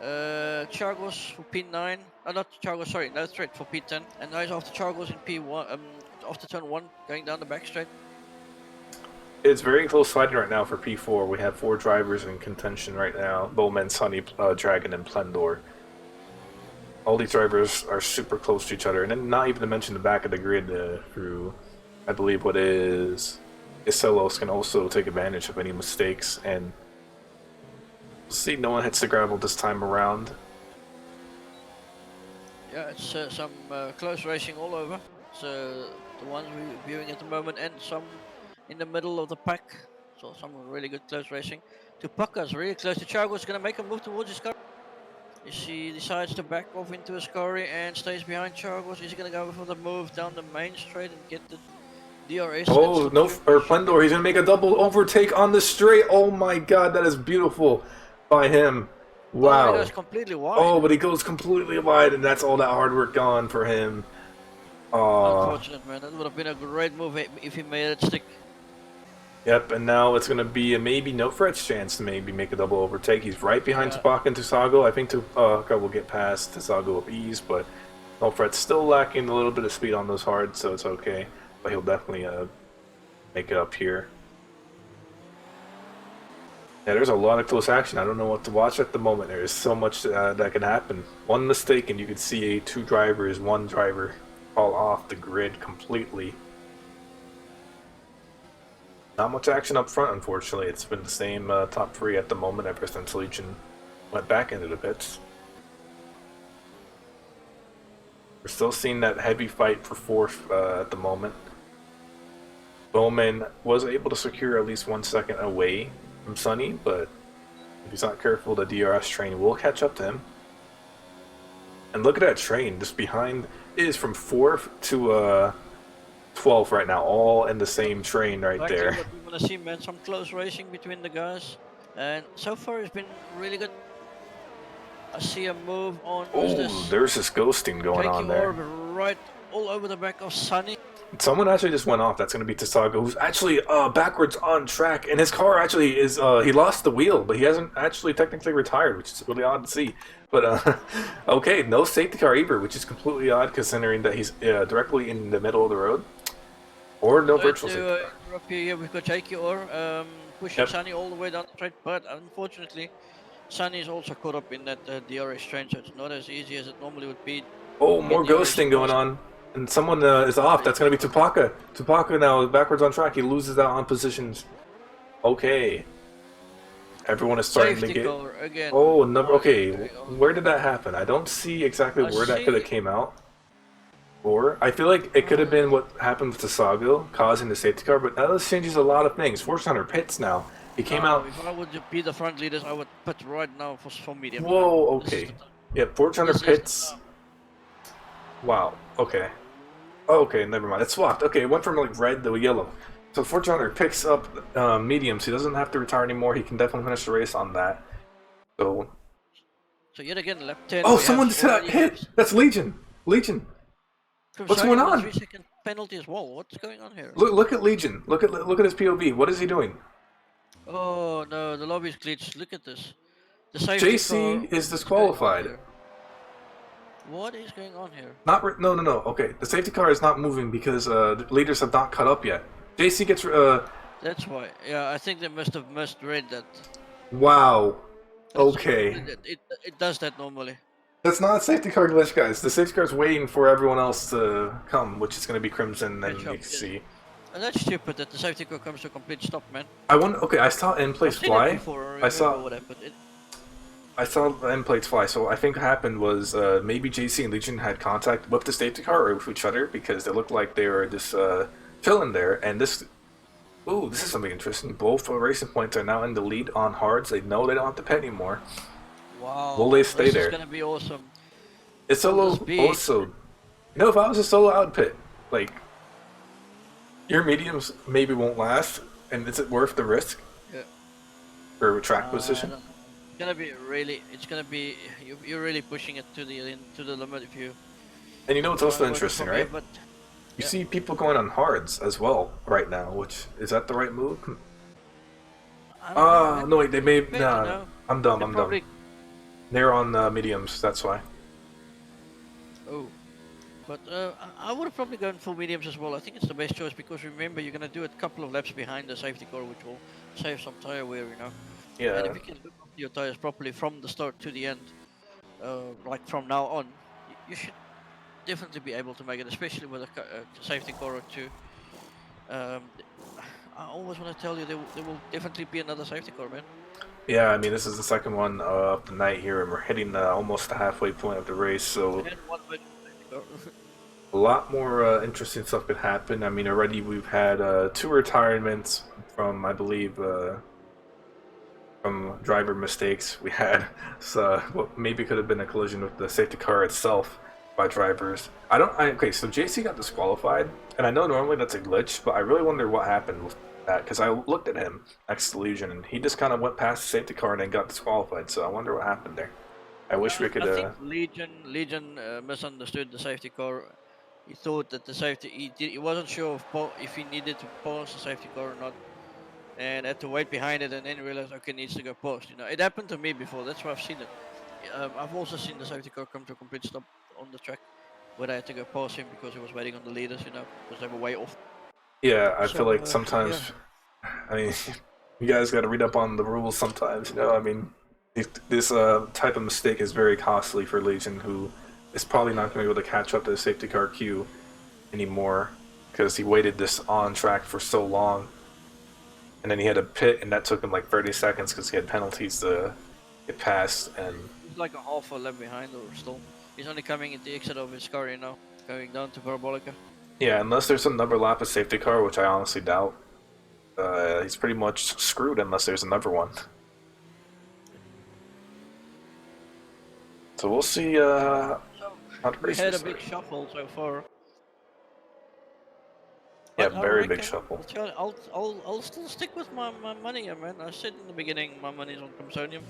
Chargos for P9. Not Chargos, sorry, no straight for P10. And now he's after Chargos in P1, after turn 1, going down the back straight. It's very close fighting right now for P4. We have 4 drivers in contention right now. Bowman, Sonny, Dragon, and Plendor. All these drivers are super close to each other. And then not even to mention the back of the grid through, I believe, what is... Iselos can also take advantage of any mistakes. And see, no one hits the gravel this time around. Yeah, it's some close racing all over. So the ones we're viewing at the moment, and some in the middle of the pack. So some really good close racing. Tupaka's really close to Chargos, gonna make a move towards his car. He decides to back off into a Scurry and stays behind Chargos. Is he gonna go for the move down the main straight and get the DRS? Oh, no, or Plendor, he's gonna make a double overtake on the straight. Oh my god, that is beautiful by him. Wow. Oh, he goes completely wide. Oh, but he goes completely wide, and that's all that hard work gone for him. Oh. Unfortunate, man. That would have been a great move if he made it stick. Yep, and now it's going to be a maybe no Fret's chance to maybe make a double overtake. He's right behind Tupac and Tsago. I think Tupac will get past Tsago with ease, but no Fret's still lacking a little bit of speed on those hards, so it's okay. But he'll definitely make it up here. Yeah, there's a lot of close action. I don't know what to watch at the moment. There is so much that can happen. One mistake and you could see one driver fall off the grid completely. Not much action up front, unfortunately. It's been the same top 3 at the moment ever since Legion went back into the pits. We're still seeing that heavy fight for 4th at the moment. Bowman was able to secure at least 1 second away from Sonny, but if he's not careful, the DRS train will catch up to him. And look at that train, just behind. It is from 4th to 12th right now, all in the same train right Exactly there. what we want to see, man. Some close racing between the guys, and so far it's been really good. I see a move on. Oh, there's this ghosting going on there. Right all over the back of Sunny. Someone actually just went off. That's going to be Tsago, who's actually backwards on track, and his car actually is. He lost the wheel, but he hasn't actually technically retired, which is really odd to see. But okay, no safety car either, which is completely odd considering that he's directly in the middle of the road. Or no virtual safety car. Up here, we've got JQR pushing Sunny all the way down the straight, but unfortunately, Sunny is also caught up in that DRS train, so it's not as easy as it normally would be. Oh, more ghosting going on. And someone is off. That's going to be Tupaka. Tupaka now is backwards on track. He loses out on positions. Okay. Everyone is starting Safety to get... car again. Oh, number. Okay, where did that happen? I don't see exactly where that could have came out. Or I feel like it could have been what happened with Tsago, causing the safety car, but now this changes a lot of things. Fortune Hunter pits now. He came out... If I would be the front leaders, I would put right now for medium. Whoa, okay. Yeah, Fortune Hunter pits... Wow, okay. Okay, never mind. It's swapped. Okay, it went from like red to yellow. So Fortune Hunter picks up mediums. He doesn't have to retire anymore. He can definitely finish the race on that. So yet again, lap 10. oh, someone just hit! That's Legion! Legion! What's going on? 3-second penalty as well. What's going on here? Look at Legion. Look at his POV. What is he doing? Oh no, the lobby's glitched. Look at this. The safety JC car is disqualified. What is going on here? No. Okay, the safety car is not moving because the leaders have not caught up yet. JC gets That's why. Yeah, I think they must have misread that. Wow. Okay. It does that normally. That's not a safety car glitch, guys. The safety car's waiting for everyone else to come, which is going to be Crimson, and Catch you up, can yeah. see. And that's stupid that the safety car comes to a complete stop, man. I wonder. Okay, I saw end I've plates seen it fly. before. I I remember saw. what happened. I saw the end plates fly. So I think what happened was maybe JC and Legion had contact with the safety car or with each other because it looked like they were just chilling there. And this. Ooh, this is something interesting. Both racing points are now in the lead on hards. They know they don't have to pay anymore. Wow. Will they stay this there? Is gonna be awesome. It's Will solo this be- also. You know, if I was a solo output, like your mediums maybe won't last, and is it worth the risk Yeah. for track I position? don't know. It's gonna be really. It's gonna be. You're really pushing it to the limit if you. And you know what's try also and work it interesting, from here, right? But You yeah. see people going on hards as well right now, which is that the right move? I don't know, man. No, wait, they may. Depends, Nah, you know. I'm dumb. They I'm probably. dumb. They're on mediums. That's why. Oh. But I would have probably gone for mediums as well. I think it's the best choice because remember you're gonna do a couple of laps behind the safety car, which will save some tire wear, you know. And Yeah. if you can look after your tires properly from the start to the end, like from now on, you should definitely be able to make it, especially with a safety car or two. Um, I always want to tell you there will definitely be another safety car, man. Yeah, I mean, this is the second one of the night here, and we're hitting almost the halfway point of the race, so And one with safety car. a lot more interesting stuff could happen. I mean, already we've had 2 retirements from, I believe, from driver mistakes. We had so what maybe could have been a collision with the safety car itself by drivers. Okay, so JC got disqualified, and I know normally that's a glitch, but I really wonder what happened with that because I looked at him next to Legion, and he just kind of went past the safety car and then got disqualified. So I wonder what happened there. I wish we could. I think Legion misunderstood the safety car. He thought that the safety he wasn't sure if he needed to pass the safety car or not, and had to wait behind it, and then realized okay, needs to go past. You know, it happened to me before. That's why I've seen it. I've also seen the safety car come to a complete stop on the track, where I had to go past him because he was waiting on the leaders. You know, because they were way off. Yeah, I feel So like sometimes. I mean, you guys got to read up on the rules sometimes. You know, I mean, this type of mistake is very costly for Legion, who is probably not going to be able to catch up to the safety car queue anymore because he waited this on track for so long, and then he had a pit, and that took him like 30 seconds because he had penalties to get past. And he's like a half a lap behind, or still. He's only coming at the exit of his car, you know, going down to Parabolica. yeah, unless there's another lap of safety car, which I honestly doubt, he's pretty much screwed unless there's another one. So we'll see how the We race had a is. big shuffle so far. Yeah, But I very big reckon shuffle. I'll still stick with my money, yeah, man. I said in the beginning my money's on Crimsonium.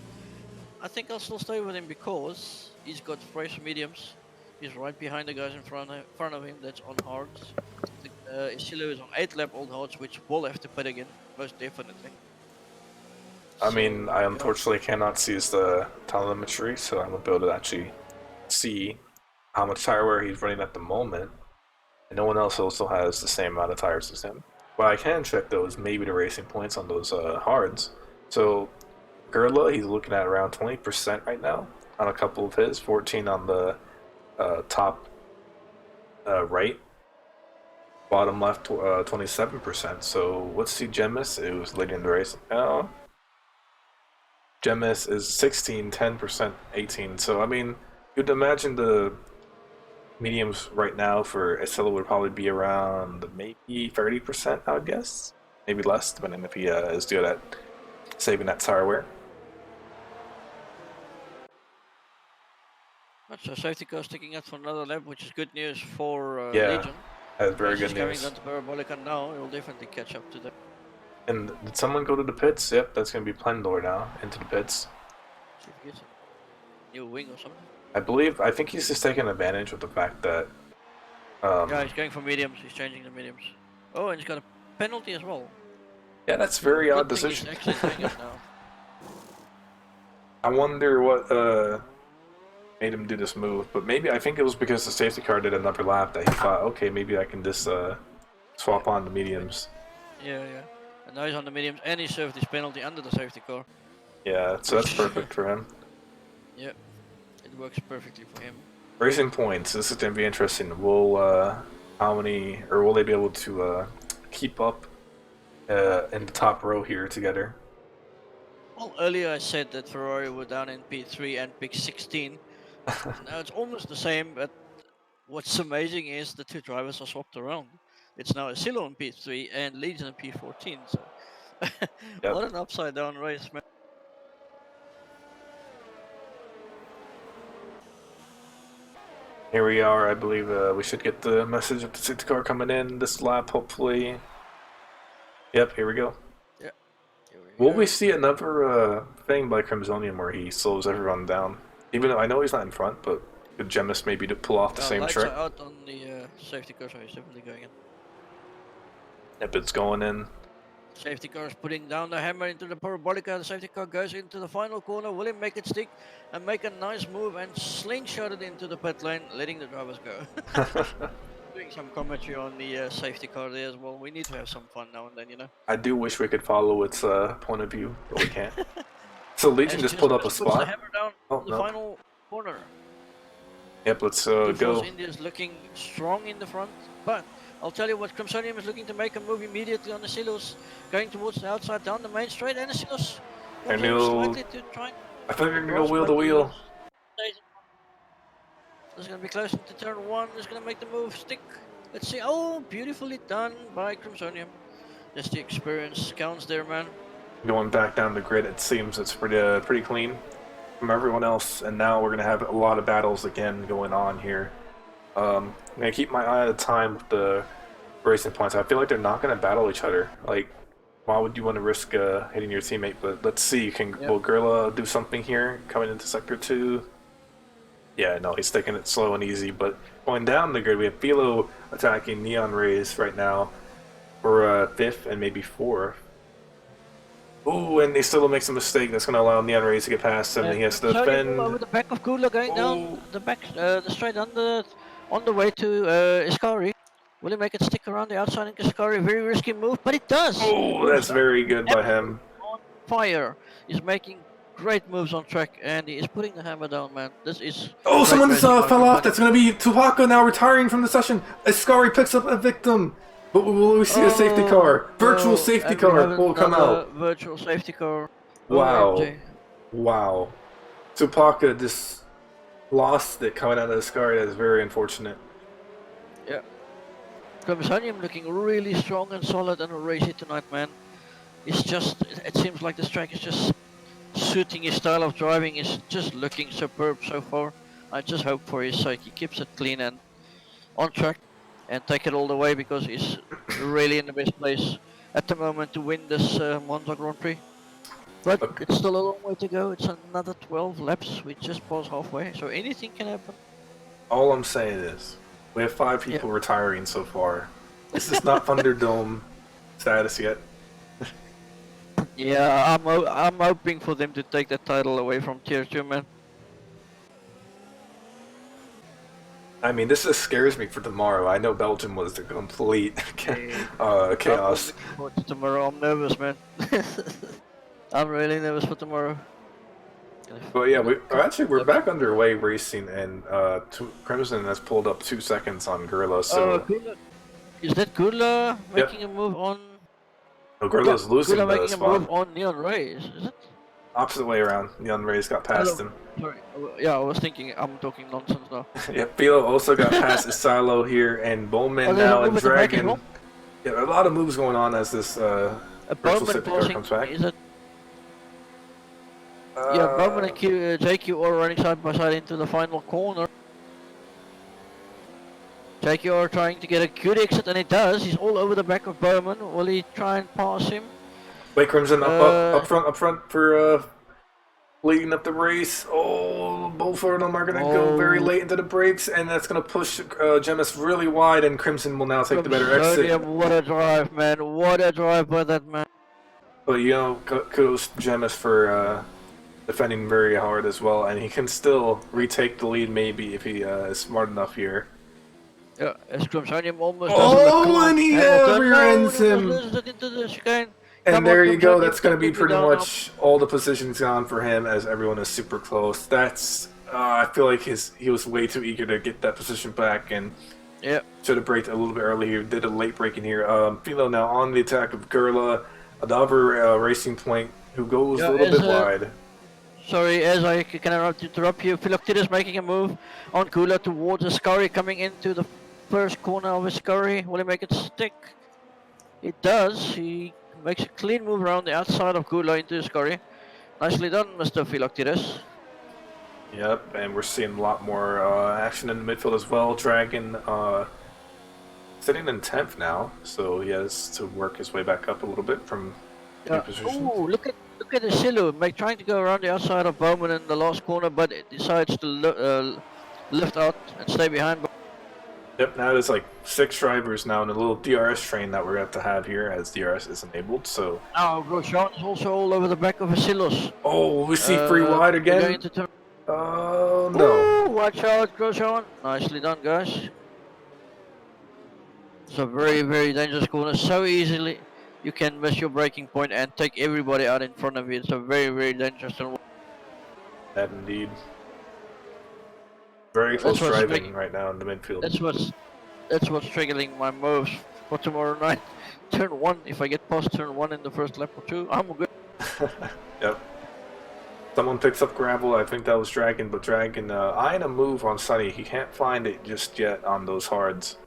I think I'll still stay with him because he's got fresh mediums. He's right behind the guys in front of him that's on hards. Isilo is on 8 lap old hards, which will have to pit again, most definitely. I mean, So, I yeah. unfortunately cannot see the telemetry, so I'm gonna be able to actually see how much tire wear he's running at the moment. And no one else also has the same amount of tires as him. What I can check though is maybe the racing points on those hards. So Gerla, he's looking at around 20% right now on a couple of his, 14 on the top right, bottom left 27%. So let's see Gemis, it was late in the race. Oh, Gemis is 16, 10%, 18. So I mean, you'd imagine the mediums right now for Assetto would probably be around maybe 30%, I would guess. Maybe less, depending if he is good at saving that tire wear. So safety car sticking out for another lap, which is good news for Yeah, Legion. that's very He's good coming news. down to Parabolica now. He'll definitely catch up to them. And did someone go to the pits? Yep, that's going to be Plendor now, into the pits. See if he gets a new wing or something. I think he's just taking advantage of the fact that... Yeah, he's going for mediums. He's changing the mediums. Oh, and he's got a penalty as well. yeah, that's a very odd Good thing he's decision. actually doing it now. I wonder what made him do this move, but maybe I think it was because the safety car did another lap that he thought, okay, maybe I can just swap on the mediums. Yeah. And now he's on the mediums, and he served his penalty under the safety car. Yeah, so that's perfect for him. Yep, it works perfectly for him. Racing points. This is gonna be interesting. Will how many, or will they be able to keep up in the top row here together? Well, earlier I said that Ferrari were down in P3 and pick 16. Now it's almost the same, but what's amazing is the two drivers are swapped around. It's now Assetto in P3 and Leeds in P14. So Yep. what an upside down race, man. Here we are. I believe we should get the message of the safety car coming in this lap, hopefully. Yep, here we go. Yeah. Will we see another thing by Crimsonium where he slows everyone down? Even though I know he's not in front, but could Gemis maybe to pull off the same lights trick? are out on the safety car, so he's definitely going in. Yep, it's going in. Safety car is putting down the hammer into the parabolica. The safety car goes into the final corner. Will he make it stick and make a nice move and slingshot it into the pit lane, letting the drivers go? Doing some commentary on the safety car there as well. We need to have some fun now and then, you know. I do wish we could follow its point of view, but we can't. So Legion just pulled up a puts spot. the hammer down Oh, the no. final corner. Yep, let's Force go. India is looking strong in the front, but I'll tell you what, Crimsonium is looking to make a move immediately on the silos, going towards the outside down the main straight, and the silos And he'll- slightly to try. I think we're gonna go wheel to wheel. This is going to be close into turn one. It's going to make the move stick. Let's see. Oh, beautifully done by Crimsonium. Just the experience counts there, man. Going back down the grid, it seems it's pretty clean from everyone else. And now we're gonna have a lot of battles again going on here. I'm gonna keep my eye on the time with the racing points. I feel like they're not gonna battle each other. Like, why would you want to risk hitting your teammate? But let's see. Will Gorilla do something here coming into sector 2? Yeah, no, he's taking it slow and easy. But going down the grid, we have Philo attacking Neon Rays right now for 5th and maybe 4th. Ooh, and he still makes a mistake that's going to allow Neon Rays to get past him, and he has to defend. Over the back of Kula, going down the back, the straight on the way to Iskari. Will he make it stick around the outside in Iskari? Very risky move, but it does. Oh, that's very good by him. On fire. He's making great moves on track, and he is putting the hammer down, man. This is. Oh, someone just fell off. That's going to be Tupac now retiring from the session. Iskari picks up a victim. But will we see a safety car? Virtual safety car will come out. Virtual safety car. Wow. OMG. Wow. Tupaka just lost it coming out of Iskari. That is very unfortunate. Yeah. Crimsonium looking really strong and solid and racy tonight, man. It's just, it seems like this track is just suiting his style of driving. Is just looking superb so far. I just hope for his sake he keeps it clean and on track and take it all the way, because he's really in the best place at the moment to win this Monza Grand Prix. But it's still a long way to go. It's another 12 laps. We just passed halfway, so anything can happen. All I'm saying is, we have 5 people retiring so far. This is not Thunderdome status yet. Yeah, I'm hoping for them to take that title away from Tier 2, man. I mean, this just scares me for tomorrow. I know Belgium was the complete chaos. For tomorrow, I'm nervous, man. I'm really nervous for tomorrow. But yeah, we're back underway racing, and Crimson has pulled up 2 seconds on Gorilla. So is that Gula making a move on? no, Gorilla's losing Gula the making spot. a move on Neon Rays, is it? Opposite way around. Neon Rays got past him. Sorry. Yeah, I was thinking I'm talking nonsense now. Yeah, Philo also got past Silo here, and Bowman now, and Dragon. Yeah, a lot of moves going on as this virtual safety car comes back. Is it? Yeah, Bowman and JQ are running side by side into the final corner. JQ are trying to get a good exit, and it does. He's all over the back of Bowman. Will he try and pass him? Wait, Crimson up front for leading up the race. Oh, both of them are going to go very late into the brakes, and that's going to push Gemis really wide, and Crimson will now take the better exit. What a drive, man. What a drive by that man. But, you know, kudos to Gemis for defending very hard as well, and he can still retake the lead maybe if he is smart enough here. Yeah, as Crimsonium almost and he rear-ends him. Into the chicane. And there you go. That's going to be Quickly pretty down much all the positions gone for him, as everyone is super close. That's I feel like he was way too eager to get that position back, and Yeah. should have braked a little bit earlier. Did a late break in here. Philo now on the attack of Gurla, another racing point who goes a little bit wide. Sorry, as I can interrupt you, Philoctetes making a move on Kula towards Ascari, coming into the first corner of Ascari. Will he make it stick? It does. He makes a clean move around the outside of Kula into Ascari. Nicely done, Mr. Philoctetes. Yep, and we're seeing a lot more action in the midfield as well. Dragon sitting in 10th now, so he has to work his way back up a little bit from new positions. Oh, look at the Silu, trying to go around the outside of Bowman in the last corner, but it decides to lift out and stay behind. Yep, now there's like 6 drivers now in a little DRS train that we're going to have here, as DRS is enabled, so... Now, Grosjean is also all over the back of Asilos. Oh, we see free wide again. Oh, no. Ooh, watch out, Grosjean. Nicely done, guys. It's a very, very dangerous corner. So easily you can miss your braking point and take everybody out in front of you. It's a very, very dangerous turn. That indeed. Very close driving right now in the midfield. That's what's triggering my moves for tomorrow night. Turn 1, if I get past turn 1 in the first lap or 2, I'm good. Yep. Someone picks up gravel. I think that was Dragon, but Dragon eyeing a move on Sunny. He can't find it just yet on those hards.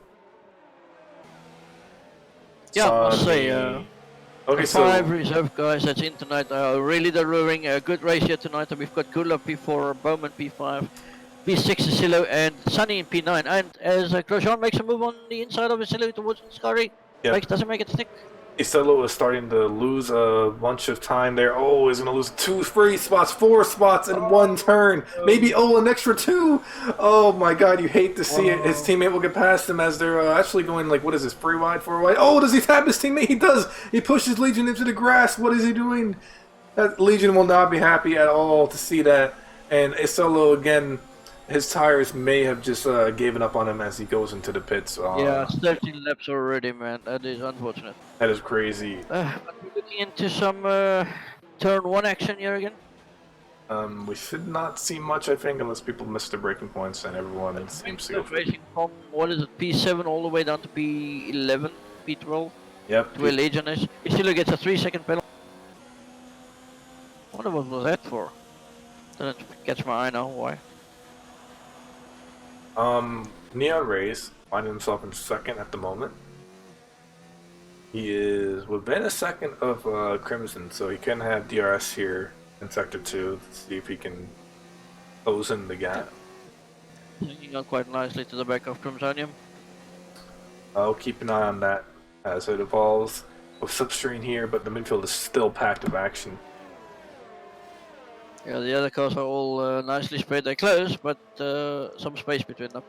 Yeah, I must say, okay, the 5 reserve guys that's in tonight are really delivering a good race here tonight. We've got Kula P4, Bowman P5, P6 Asilo, and Sunny in P9. And as Grosjean makes a move on the inside of Asilo towards Scary, doesn't make it stick. Isolo is starting to lose a bunch of time there. Oh, he's going to lose 2 free spots, 4 spots in 1 turn. Maybe, an extra 2. Oh my god, you hate to see it. His teammate will get past him as they're actually going, like, what is this, 3 wide, 4 wide? Oh, does he tap his teammate? He does. He pushes Legion into the grass. What is he doing? That Legion will not be happy at all to see that. And Isolo, again, his tires may have just given up on him as he goes into the pits. Yeah, it's 13 laps already, man. That is unfortunate. That is crazy. But we're looking into some turn 1 action here again. We should not see much, I think, unless people miss their braking points and everyone seems to go for it. Racing from, what is it, P7 all the way down to P11, P12. Yep. To where Legion is. He still gets a 3-second penalty. I wonder what was that for? Didn't catch my eye now, why? Neon Rays finding himself in 2nd at the moment. He is within a second of Crimson, so he can have DRS here in Sector 2 to see if he can close in the gap. Hanging on quite nicely to the back of Crimsonium. I'll keep an eye on that as it evolves. With Substream here, but the midfield is still packed of action. Yeah, the other cars are all nicely spread. They're close, but some space between them.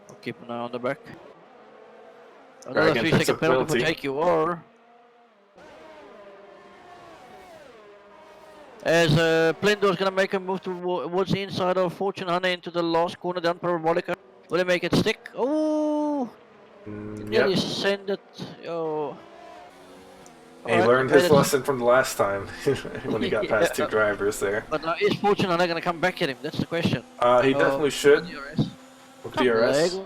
I'll keep an eye on the back. Another 3-second penalty will take you, or... As Plendor's going to make a move towards the inside of Fortune Hunter into the last corner down Parabolica. Will he make it stick? Oh! Nearly send it. Oh. He learned his lesson from the last time when he got past 2 drivers there. But now is Fortune Hunter going to come back at him? That's the question. He definitely should. With DRS.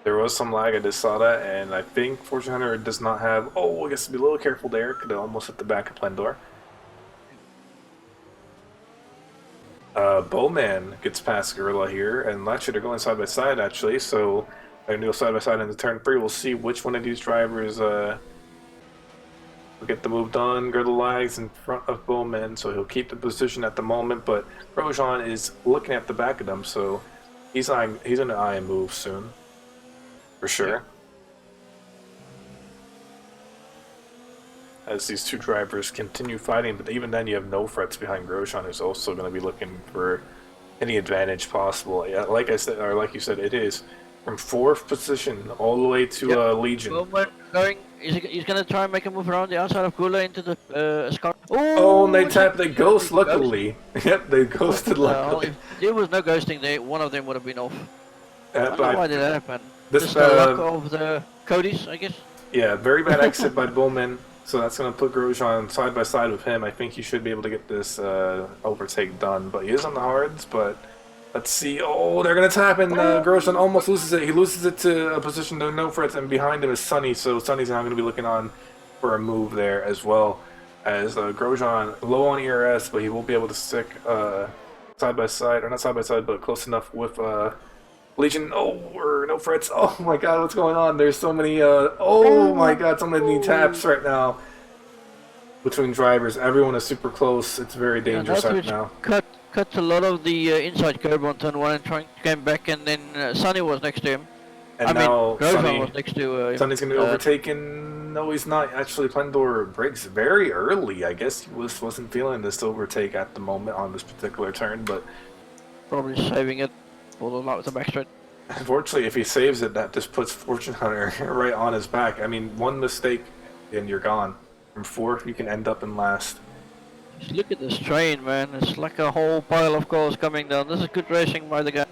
There was some lag, I just saw that, and I think Fortune Hunter does not have... Oh, I guess to be a little careful there, could have almost hit the back of Plendor. Bowman gets past Gorilla here, and actually they're going side by side actually, so they're going to go side by side into turn 3. We'll see which one of these drivers will get the move done. Gorilla lags in front of Bowman, so he'll keep the position at the moment, but Grosjean is looking at the back of them, so he's going to eye a move soon. For sure. As these 2 drivers continue fighting, but even then you have no threats behind Grosjean, who's also going to be looking for any advantage possible. Yeah, like I said, or like you said, it is from 4th position all the way to Legion. Bowman going, he's going to try and make a move around the outside of Kula into the Scar. Oh, and they ghost luckily. Yep, they ghosted luckily. If there was no ghosting there, one of them would have been off. I don't know why did that happen? This the luck of the Codys, I guess. Yeah, very bad exit by Bowman. So that's going to put Grosjean side by side with him. I think he should be able to get this overtake done. But he is on the hards, but let's see. Oh, they're going to tap, and Grosjean almost loses it. He loses it to a position to no frets, and behind him is Sonny. So Sonny's now going to be looking on for a move there as well. As Grosjean low on ERS, but he won't be able to stick side by side, or not side by side, but close enough with Legion. Oh, or no frets. Oh my god, what's going on? There's so many, oh my god, so many taps right now between drivers. Everyone is super close. It's very dangerous right now. Cut a lot of the inside curb on turn 1 and trying to come back, and then Sonny was next to him. And now Grosjean was next to Sonny's going to be overtaken. No, he's not. Actually, Plendor breaks very early. I guess he wasn't feeling this overtake at the moment on this particular turn, but probably saving it for the back straight. Unfortunately, if he saves it, that just puts Fortune Hunter right on his back. I mean, one mistake and you're gone. From 4th, you can end up in last. Just look at this train, man. It's like a whole pile of cars coming down. This is good racing by the guy.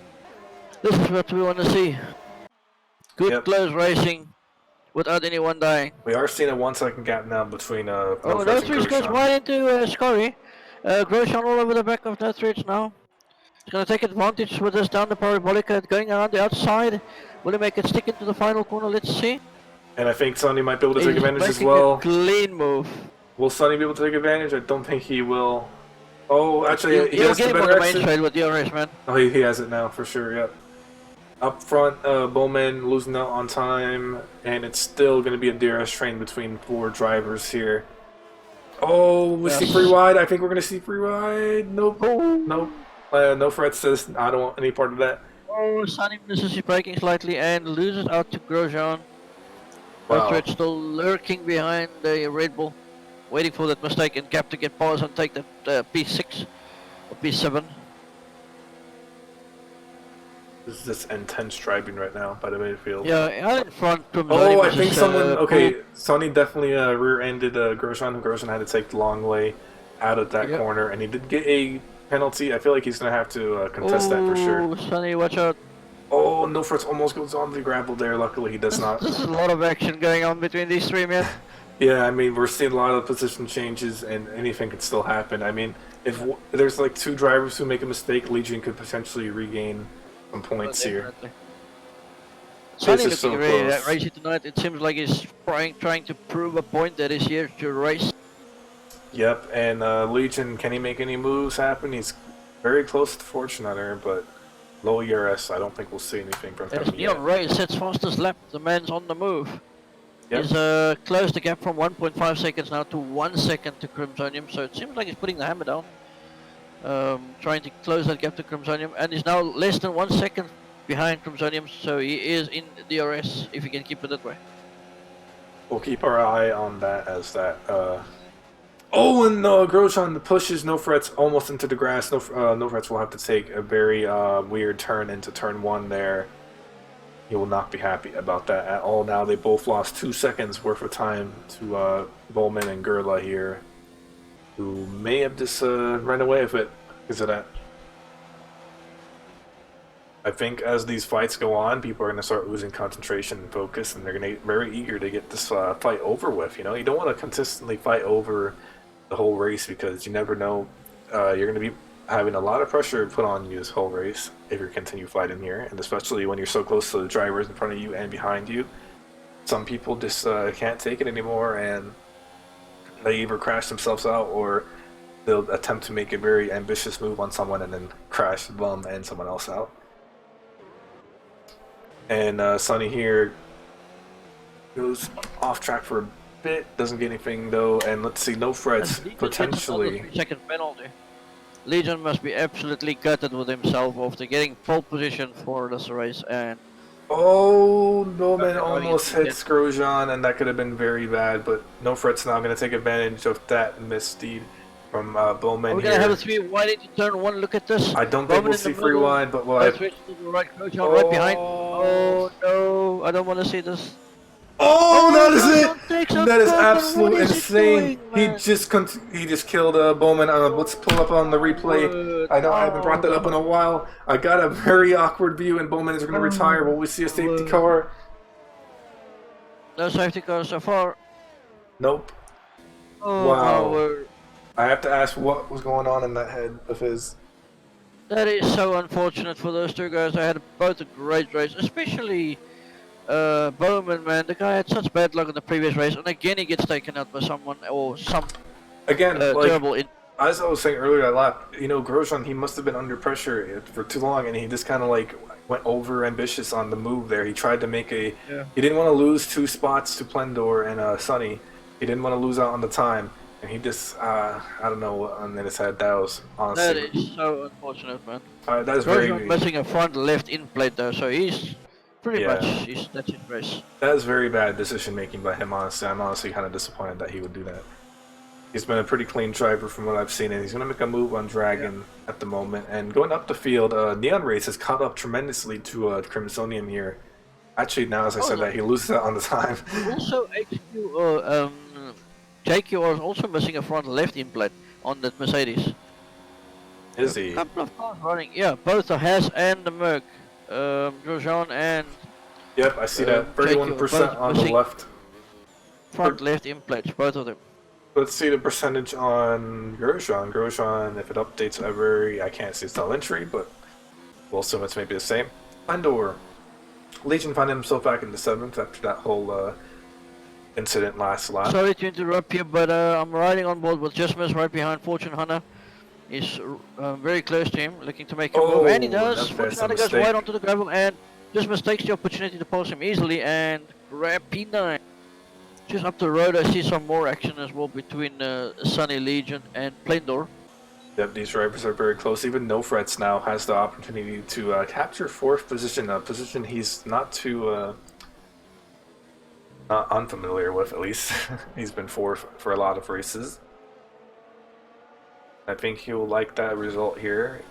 This is what we want to see. Good close racing without anyone dying. We are seeing a 1 second gap now between oh, those three goes wide into Scurry. Grosjean all over the back of that ridge now. He's going to take advantage with this down the parabolica going around the outside. Will he make it stick into the final corner? Let's see. And I think Sonny might be able to take advantage as well. A clean move. Will Sonny be able to take advantage? I don't think he will. Oh, actually, he has the better exit. Main with the race, man. Oh, he has it now for sure. Yep. Up front, Bowman losing out on time, and it's still going to be a DRS train between 4 drivers here. Oh, we see free wide. I think we're going to see free wide. Nope. Nope. No Fred says I don't want any part of that. Oh, Sonny misses his braking slightly and loses out to Grosjean. Wow. Fred still lurking behind the Red Bull, waiting for that mistake and gap to get pause and take the P6 or P7. This is just intense driving right now by the midfield. Yeah, out in front. Oh, I think someone. Okay, Sonny definitely rear-ended Grosjean. Grosjean had to take the long way out of that corner, and he did get a penalty. I feel like he's gonna have to contest that for sure. Oh, Sonny, watch out! Oh, no, Fritz almost goes on the gravel there. Luckily, he does not. This is a lot of action going on between these 3 men. Yeah, I mean, we're seeing a lot of position changes, and anything could still happen. I mean, if there's like 2 drivers who make a mistake, Legion could potentially regain some points here. Sonny looking really racy tonight. It seems like he's trying to prove a point that he's here to race. Yep, and Legion, can he make any moves happen? He's very close to Fortune Hunter, but low ERS. I don't think we'll see anything from him yet. Neon Ray sets fastest lap. The man's on the move. Yep. He's closed the gap from 1.5 seconds now to 1 second to Crimsonium, so it seems like he's putting the hammer down. Trying to close that gap to Crimsonium, and he's now less than 1 second behind Crimsonium, so he is in DRS if he can keep it that way. We'll keep our eye on that as that. Oh, and Grosjean pushes No Frets almost into the grass. No Frets will have to take a very weird turn into turn 1 there. He will not be happy about that at all. Now they both lost 2 seconds worth of time to Bowman and Gerla here, who may have just run away with it because of that. I think as these fights go on, people are going to start losing concentration and focus, and they're going to get very eager to get this fight over with. You know, you don't want to consistently fight over the whole race because you never know. You're going to be having a lot of pressure put on you this whole race if you continue fighting here, and especially when you're so close to the drivers in front of you and behind you. Some people just can't take it anymore, and they either crash themselves out or they'll attempt to make a very ambitious move on someone and then crash, bum, and someone else out. And Sonny here goes off track for a bit, doesn't get anything though, and let's see, No Frets potentially. 3-second penalty. Legion must be absolutely gutted with himself after getting pole position for this race, and oh, Bowman almost hits Grosjean, and that could have been very bad, but No Frets now going to take advantage of that misdeed from Bowman. We're going to have a 3 wide into turn 1. Look at this. I don't think we'll see 3 wide, but we'll have... Right behind. Oh no, I don't want to see this. Oh, that is it! That is absolutely insane. He just killed Bowman. Let's pull up on the replay. I know I haven't brought that up in a while. I got a very awkward view, and Bowman is going to retire. Will we see a safety car? No safety car so far. Nope. Oh, Wow. my word. I have to ask what was going on in that head of his. That is so unfortunate for those two guys. They had both a great race, especially Bowman, man. The guy had such bad luck in the previous race, and again he gets taken out by someone or some Again, like, terrible. as I was saying earlier, that lap, Grosjean, he must have been under pressure for too long, and he just kind of like went over ambitious on the move there. He tried to make a. Yeah. He didn't want to lose 2 spots to Plendor and Sonny. He didn't want to lose out on the time, and he just, I don't know what in his head. That was honestly. That is so unfortunate, man. That is Grosjean very. missing a front left in plate though, so he's pretty Yeah. much that's his race. That is very bad decision making by him. Honestly, I'm honestly kind of disappointed that he would do that. He's been a pretty clean driver from what I've seen, and he's going to make a move on Dragon at the moment. And going up the field, Neon Race has caught up tremendously to Crimsonium here. Actually, now as I said that, he loses out on the time. Also, HQ or JQ is also missing a front left in plate on that Mercedes. Is he? A couple of cars running, yeah, both the Haas and the Merc, Grosjean and Yep, I see that. 31% on the left. front left in plates, both of them. Let's see the percentage on Grosjean. Grosjean, if it updates ever, I can't see its entry, but we'll assume it's maybe the same. Plendor. Legion found himself back in the 7th after that whole incident last lap. Sorry to interrupt you, but I'm riding on board with Jusmus right behind Fortune Hunter. He's very close to him, looking to make a move, and he does. that's Fortune a Hunter goes mistake. right onto the gravel, and Jusmus takes the opportunity to pass him easily and grab P9. Just up the road, I see some more action as well between Sunny Legion and Plendor. Yep, these drivers are very close. Even No Frets now has the opportunity to capture 4th position, a position he's not too not unfamiliar with, at least. He's been 4th for a lot of races. I think he'll like that result here.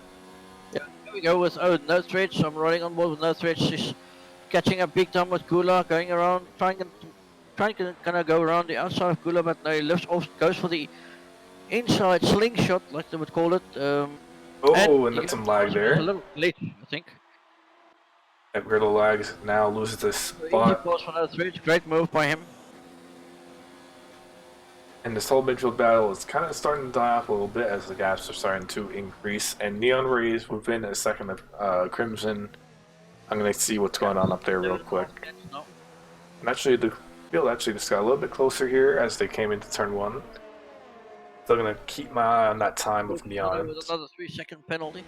Yeah, here we go with No Threats. I'm riding on board with No Threats. He's catching up big time with Gula, going around, trying to kind of go around the outside of Gula, but no, he lifts off, goes for the inside slingshot, like they would call it. And that's some lag A there. little glitch, I think. Yep, Griddle lags now loses this Easy spot. pass for No Threats. Great move by him. And this whole midfield battle is kind of starting to die off a little bit as the gaps are starting to increase. And Neon Rays within a second of Crimson. I'm going to see what's going on up there real quick. No. And actually, the field actually just got a little bit closer here as they came into turn 1. Still going to keep my eye on that time with Neon. With another 3-second penalty.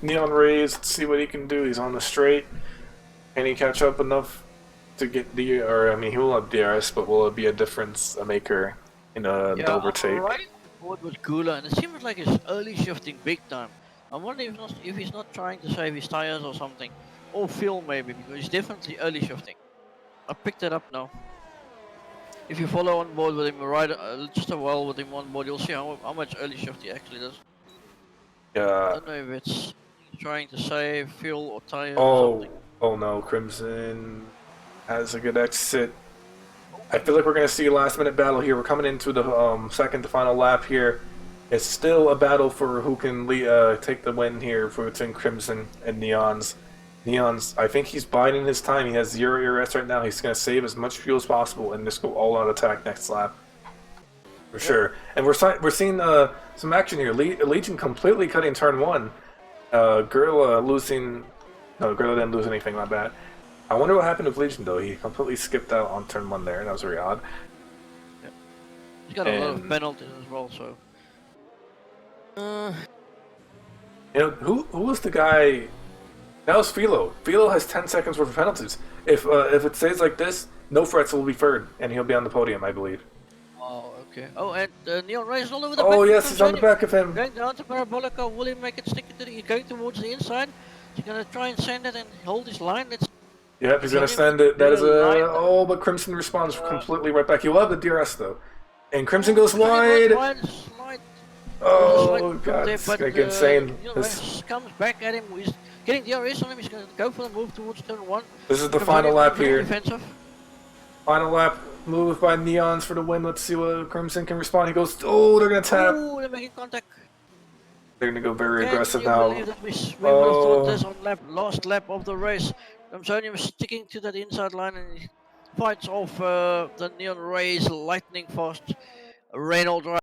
Neon Rays, let's see what he can do. He's on the straight. Can he catch up enough to get the, or I mean, he will have DRS, but will it be a difference maker in a overtake? I'm right on board with Gula, and it seems like he's early shifting big time. I wonder if he's not trying to save his tires or something, or fuel maybe, because he's definitely early shifting. I picked it up now. If you follow on board with him, ride just a while with him on board, you'll see how much early shift he actually does. I Yeah. don't know if it's trying to save fuel or tires or something. Oh no, Crimson has a good exit. I feel like we're going to see a last minute battle here. We're coming into the second to final lap here. It's still a battle for who can take the win here between Crimson and Neon's. Neon's, I think he's biding his time. He has 0 ERS right now. He's going to save as much fuel as possible and just go all out attack next lap. For sure. And we're seeing some action here. Legion completely cutting turn 1. Gorilla losing... No, Gorilla didn't lose anything, my bad. I wonder what happened with Legion, though. He completely skipped out on turn 1 there. That was very odd. Yep. He's got a lot of penalties as well, so... You know, who was the guy... That was Philo. Philo has 10 seconds worth of penalties. If it stays like this, No Frets will be 3rd, and he'll be on the podium, I believe. Oh, okay. Oh, and Neon Rays all over the back. Oh, yes, he's on the back of him. Going down to Parabolica, will he make it stick to the... He's going towards the inside. He's going to try and send it and hold his line. Let's... Yep, he's going to send it. That is a... Oh, but Crimson responds completely right back. He'll have the DRS, though. And Crimson goes wide. Slide. Oh, God, it's going to get insane. This comes back at him. He's getting DRS on him. He's going to go for the move towards turn 1. This is the final lap here. Defensive. Final lap, move by Neons for the win. Let's see what Crimson can respond. He goes, oh, they're gonna tap. Oh, they're making contact. They're gonna go very Can aggressive you now. believe that we would have thought this on last lap of the race? Crimsonium is sticking to that inside line and he fights off the Neon Rays lightning fast Renault drive.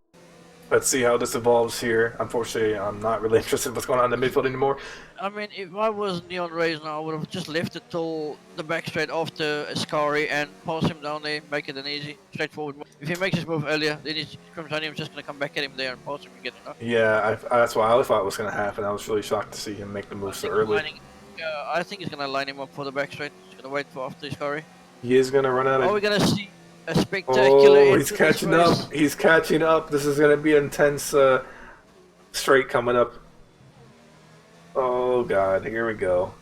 Let's see how this evolves here. Unfortunately, I'm not really interested in what's going on in the midfield anymore. I mean, if I was Neon Rays now, I would have just left it till the back straight after Ascari and pass him down there, make it an easy, straightforward move. If he makes his move earlier, then Crimsonium's just going to come back at him there and pass him again, you know? Yeah, that's what I thought was going to happen. I was really shocked to see him make the move so early. I think he's going to line him up for the back straight. He's going to wait for after Ascari. He is going to run out of... Are we going to see a spectacular... Oh, he's catching up. He's catching up. This is going to be intense straight coming up. Oh, God. Here we go.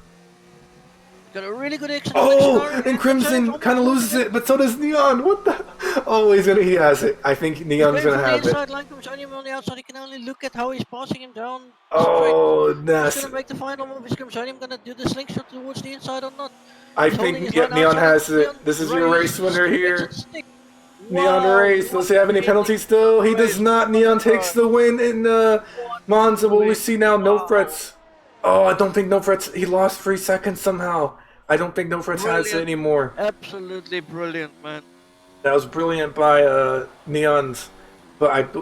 Got a really good exit. Oh, and Crimson kind of loses it, but so does Neon. What the? Oh, he has it. I think Neon's gonna have it. Line, on the outside, he can only look at how he's passing him down. Oh, that's. He's gonna make the final move. Is Crimsonium gonna do the slingshot towards the inside or not? I think Neon has it. This is your race winner here. Neon race. Does he have any penalties still? He does not. Neon takes the win in Monza. What we see now, no frets. Oh, I don't think no frets. He lost 3 seconds somehow. I don't think no frets has it anymore. Absolutely brilliant, man. That was brilliant by Neons. But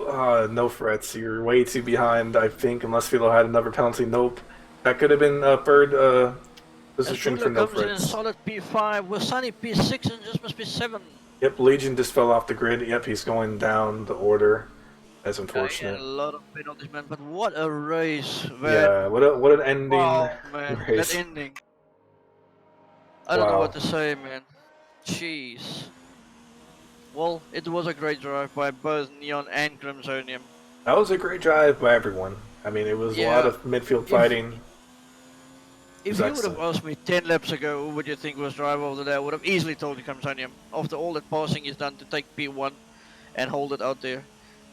no frets. You're way too behind, I think, unless Philo had another penalty. Nope. That could have been a third position for no frets. Comes in solid P5, Wasani P6, and just must be 7. Yep, Legion just fell off the grid. Yep, he's going down the order. That's unfortunate. Yeah, a lot of penalties, man. But what a race, man. Yeah, what an ending race. That ending. I don't know what to say, man. Jeez. Well, it was a great drive by both Neon and Crimsonium. That was a great drive by everyone. I mean, it was a lot of midfield fighting. If you would have asked me 10 laps ago who would you think was driver of the day, I would have easily told you Crimsonium. After all that passing is done to take P1 and hold it out there.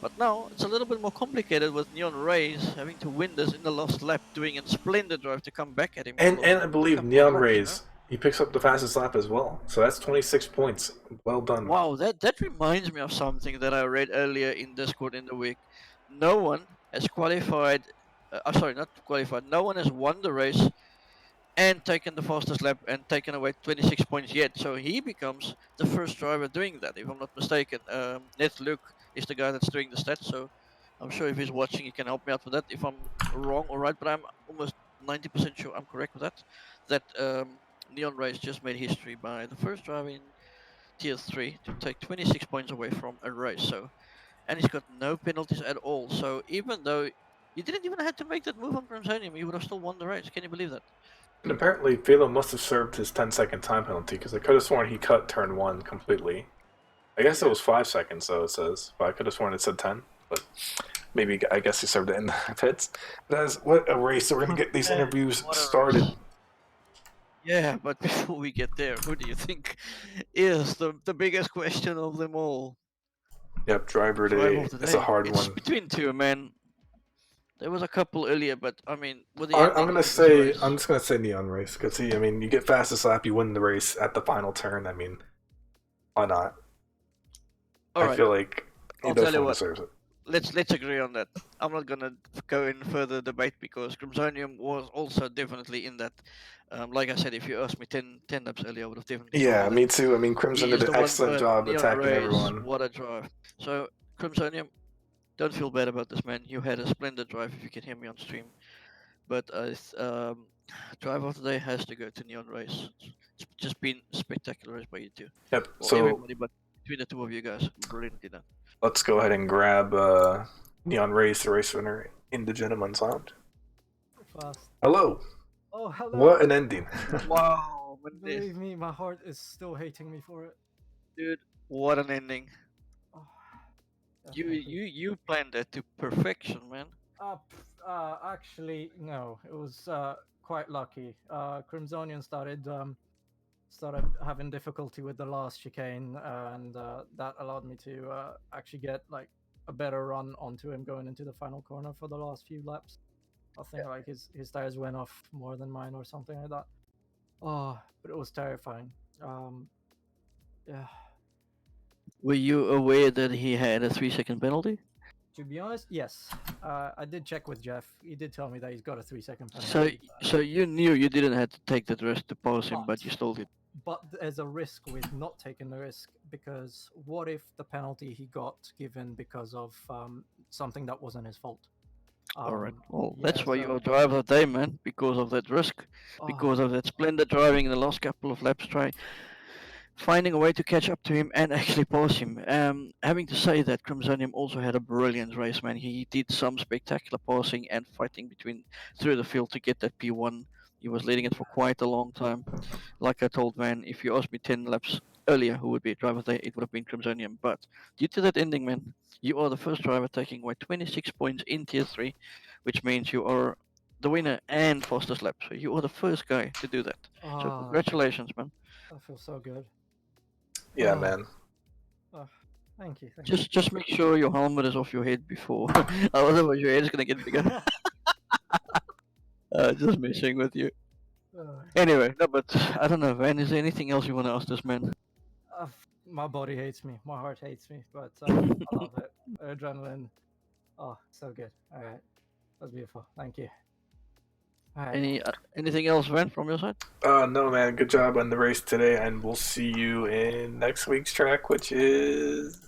But now, it's a little bit more complicated with Neon Rays having to win this in the last lap, doing a splendid drive to come back at him. And I believe Neon Rays, he picks up the fastest lap as well. So that's 26 points. Well done. Wow, that reminds me of something that I read earlier in Discord in the week. No one has qualified, not qualified, no one has won the race and taken the fastest lap and taken away 26 points yet. So he becomes the first driver doing that, if I'm not mistaken. Net Luke is the guy that's doing the stats, so I'm sure if he's watching he can help me out with that if I'm wrong or right, but I'm almost 90% sure I'm correct with that. That Neon Race just made history by the first driver in Tier 3 to take 26 points away from a race. So, and he's got no penalties at all. So even though you didn't even have to make that move on Crimsonium, you would have still won the race. Can you believe that? And apparently Philo must have served his 10-second time penalty, because I could have sworn he cut turn 1 completely. I guess it was 5 seconds, though, it says. But I could have sworn it said 10. But maybe, I guess he served it in the pits. What a race. So we're going to get these interviews started. Yeah, but before we get there, who do you think is the biggest question of them all? Yep, driver today is a hard one. Between two, man. There was a couple earlier, but I mean, with the I'm just gonna say Neon Race, because you get fastest lap, you win the race at the final turn. I mean, why not? I feel like he definitely deserves it. Let's agree on that. I'm not gonna go in further debate because Crimsonium was also definitely in that. Like I said, if you asked me 10 laps earlier, I would have definitely. Yeah, me too. I mean, Crimson did an excellent job attacking everyone. What a drive! So Crimsonium, don't feel bad about this, man. You had a splendid drive, if you can hear me on stream. But drive of the day has to go to Neon Race. It's just been a spectacular race by you two. Yep. Well, so everybody, but between the two of you guys, brilliantly done. Let's go ahead and grab Neon Race, the race winner, in the gentleman's lounge. Fast. Hello. Oh, hello. What an ending. Wow. Believe me, my heart is still hating me for it. Dude, what an ending. Oh, you planned that to perfection, man. Actually, no. It was quite lucky. Crimsonian started having difficulty with the last chicane, and that allowed me to actually get like a better run onto him going into the final corner for the last few laps. I think like his tires went off more than mine or something like that. Oh, but it was terrifying. Yeah, Were you aware that he had a 3-second penalty? To be honest, yes. I did check with Jeff. He did tell me that he's got a 3-second So, penalty. so you knew you didn't have to take that risk to pass him, but But- you still did. But there's a risk with not taking the risk, because what if the penalty he got given because of something that wasn't his fault? All right. Um, Well, yeah, that's why so- you're driver of the day, man. Because of that risk, because Ah, of that splendid driving in the last couple of laps. Try finding a way to catch up to him and actually pass him. Having to say that Crimsonium also had a brilliant race, man. He did some spectacular passing and fighting through the field to get that P1. He was leading it for quite a long time. Like I told man, if you asked me 10 laps earlier who would be driver of the day, it would have been Crimsonium. But due to that ending, man, you are the first driver taking away 26 points in Tier 3, which means you are the winner and fastest lap. So you are the first guy to do that. So congratulations, man. that feels so good. Yeah, Oh. man. Thank you. Thank you. Just make sure your helmet is off your head before, otherwise your head is gonna get bigger. Just messing with you. Anyway, no, but I don't know, Van. Is there anything else you want to ask this man? My body hates me. My heart hates me. But I love it. Adrenaline. Oh, so good. All right. That's beautiful. Thank you. All right. Anything else, Van, from your side? No, man. Good job on the race today, and we'll see you in next week's track, which is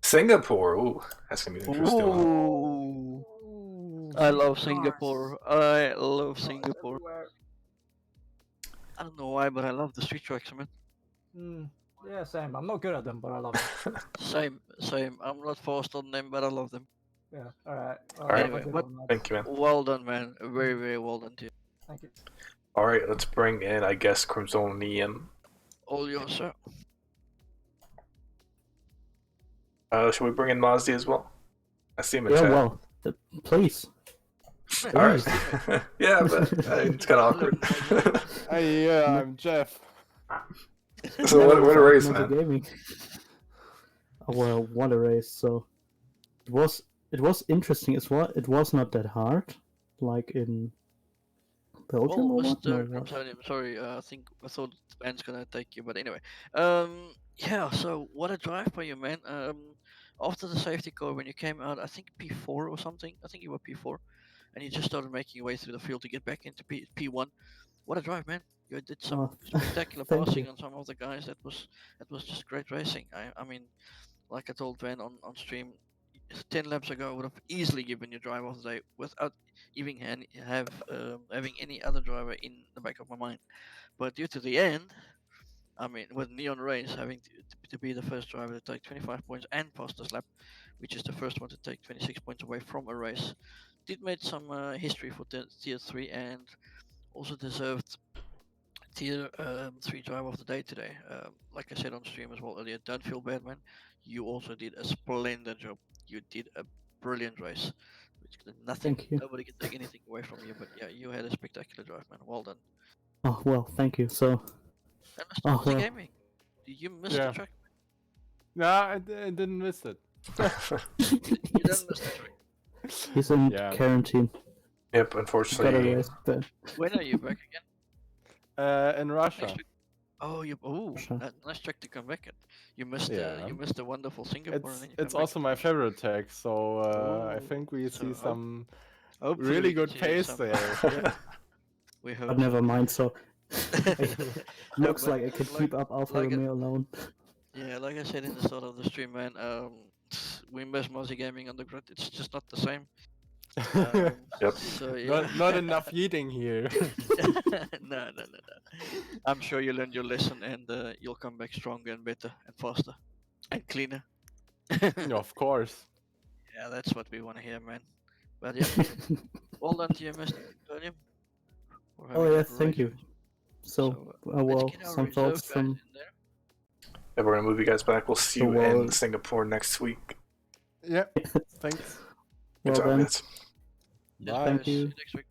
Singapore. Ooh, that's gonna be an interesting one. Ooh, I love Singapore. I love Singapore. I don't know why, but I love the street tracks, man. Yeah, same. I'm not good at them, but I love them. Same. I'm not fast on them, but I love them. Yeah. All right. Well, All right. have a Anyway, good but- one, lads. Thank you, man. Well done, man. Very, very well done to you. Thank you. All right, let's bring in, I guess, Crimsonium. All yours, sir. Should we bring in Mazdi as well? I see him in Yeah, chat. well, please. All right. Yeah, but it's kind of awkward. Hey, yeah, I'm Jeff. So what a race, Motor man. Gaming. Oh, well, what a race! So it was interesting. It was not that hard, like in Belgium Well, or what? No, Mr. what? I'm sorry. I thought Ben's gonna take you, but anyway. Yeah. So what a drive by you, man. After the safety car, when you came out, I think P4 or something. I think you were P4, and you just started making your way through the field to get back into P1. What a drive, man! You did some Oh, spectacular thank passing you. on some of the guys. That was just great racing. I mean, like I told Van on stream, 10 laps ago, I would have easily given you driver of the day without even having any other driver in the back of my mind. But due to the end, I mean, with Neon Race having to be the first driver to take 25 points and fastest lap, which is the first one to take 26 points away from a race, did make some history for Tier 3 and also deserved Tier 3 driver of the day today. Like I said on stream as well earlier, don't feel bad, man. You also did a splendid job. You did a brilliant race. Thank you. Nobody can take anything away from you, but yeah, you had a spectacular drive, man. Well done. Oh well, thank you. So And Mr. Oh, Multi well. Gaming, you missed Yeah. the track. Nah, I didn't miss it. You didn't miss the track. he's in Yeah. quarantine. Yep, Got a unfortunately. race, but When are you back again? In Russia. Next week. Oh, Sure. nice track to come back at. You missed Yeah. you missed the wonderful Singapore. and then you It's come back. also my favorite tag, so I Ooh, think we so see hope- some Hopefully really we can good see pace some- there. Yeah, we hope. but never mind. So looks but like I could keep up Alfa like it- Romeo alone. Yeah, like I said in the start of the stream, man. We miss Multi Gaming on the grid. It's just not the same. Yep. So yeah. Not enough eating here. No. I'm sure you learned your lesson and you'll come back stronger and better and faster and cleaner. Of course. Yeah, that's what we want to hear, man. But yeah, well done to you, Mr. William. for Oh having a yeah, great thank you. race. So let's well, get our some reserve thoughts guys from in there. Yeah, we're gonna move you guys back. We'll see So, you in well- Singapore next week. Yeah, thanks. Good well job, then. guys. Yes, Bye. Thank guys, see you. next week.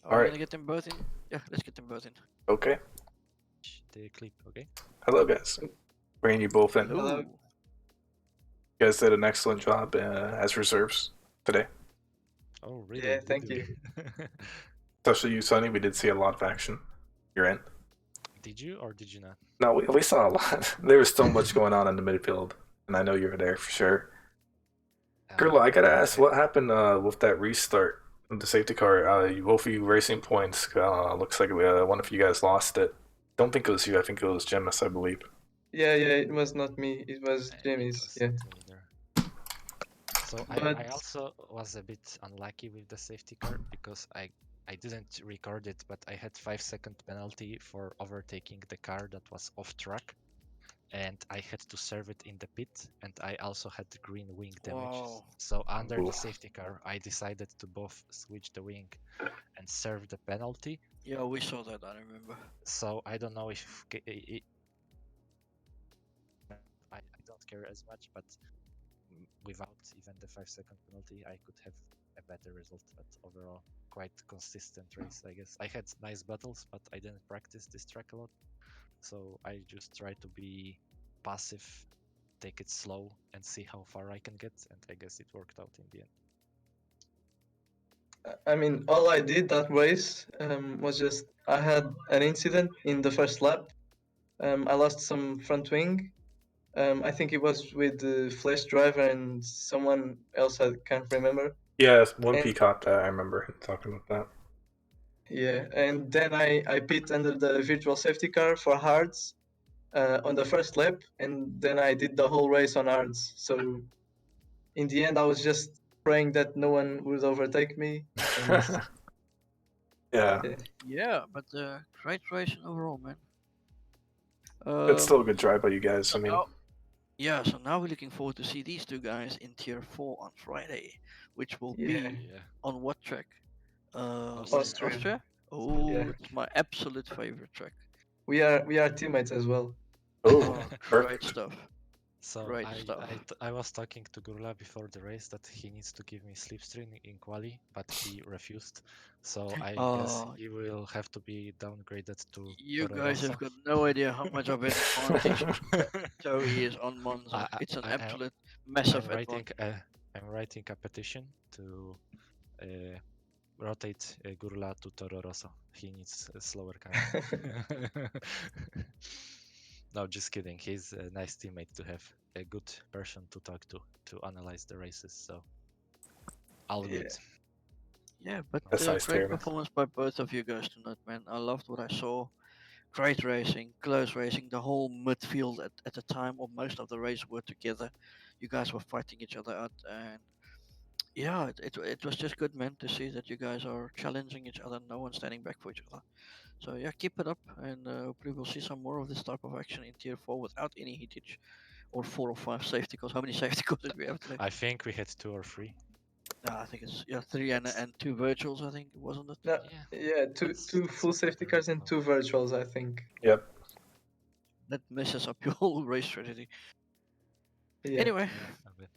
Are Alright. we gonna get them both in? Yeah, let's get them both in. Okay. The clip, okay? Hello, guys. Bringing you both in. Hello. You guys did an excellent job as reserves today. Oh, really? Yeah, Did thank we? you. Especially you, Sonny. We did see a lot of action. You're in. Did you or did you not? No, we saw a lot. There was so much going on in the midfield, and I know you were there for sure. Gurla, I gotta ask, what happened with that restart of the safety car? Both of you racing points. Looks like one of you guys lost it. Don't think it was you. I think it was Gemis, I believe. Yeah, it was not me. It was Jamie's. Yeah. So But- I also was a bit unlucky with the safety car because I didn't record it, but I had 5-second penalty for overtaking the car that was off track, and I had to serve it in the pit, and I also had green wing damages. Wow. So under Ooh. the safety car, I decided to both switch the wing and serve the penalty. Yeah, we saw that. I remember. So I don't know if I don't care as much, but without even the 5-second penalty, I could have a better result. But overall, quite consistent race, I guess. I had nice battles, but I didn't practice this track a lot, so I just tried to be passive, take it slow, and see how far I can get. And I guess it worked out in the end. I mean, all I did that race was just I had an incident in the first lap. I lost some front wing. I think it was with the flash driver and someone else. I can't remember. Yeah, one And- peacock. I remember talking about that. Yeah, and then I pit under the virtual safety car for hards on the first lap, and then I did the whole race on hards. So in the end, I was just praying that no one would overtake me. And Yeah, yeah. Yeah, but great racing overall, man. it's still a good drive by you guys. I mean, now- Yeah, so now we're looking forward to see these two guys in Tier 4 on Friday, which will Yeah. be on what track? Austria. Austria? Oh, Yeah. it's my absolute favorite track. We are teammates as well. oh, Great perfect. stuff. So Great I, stuff. I was talking to Gurla before the race that he needs to give me slipstream in quali, but he refused. So I guess Oh. he will have to be downgraded to You Toro guys have Rosso. got no idea how much of an advantage so he is on Monza. I- It's an I- absolute massive I'm writing advantage. I'm writing a petition to rotate Gurla to Toro Rosso. He needs a slower car. No, just kidding. He's a nice teammate to have, a good person to talk to analyze the races. So all Yeah. good. Yeah, but That's nice to great hear, man. performance by both of you guys tonight, man. I loved what I saw. Great racing, close racing. The whole midfield at the time, or most of the race, were together. You guys were fighting each other out, and yeah, it was just good, man, to see that you guys are challenging each other. No one standing back for each other. So yeah, keep it up, and hopefully we'll see some more of this type of action in Tier 4 without any heatage, or 4 or 5 safety cars. How many safety cars did we have today? I think we had 2 or 3. I think it's 3 and 2 virtuals. I think, wasn't it? No, Yeah. yeah, two That's full okay, safety right? cars and No. 2 virtuals, I think. Yep. That messes up your whole race strategy. Yeah. Anyway, A bit.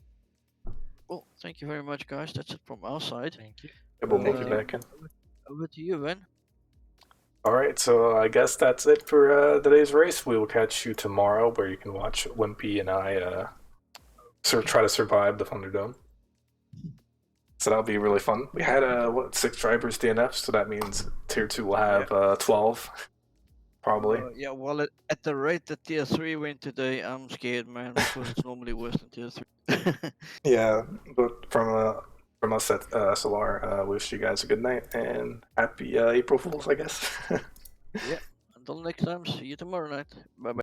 well, thank you very much, guys. That's it from our side. Thank you. We'll move Thank you you. back in. Over to you, Ben. All right, so I guess that's it for today's race. We will catch you tomorrow, where you can watch Wimpy and I try to survive the Thunderdome. So that'll be really fun. We had 6 drivers DNF, so that means Tier 2 will have 12, probably. Yeah, well, at the rate that Tier 3 went today, I'm scared, man, because it's normally worse than Tier 3. Yeah, but from us at SLR, wish you guys a good night and happy April Fools, I guess. Until next time, see you tomorrow night. Bye bye.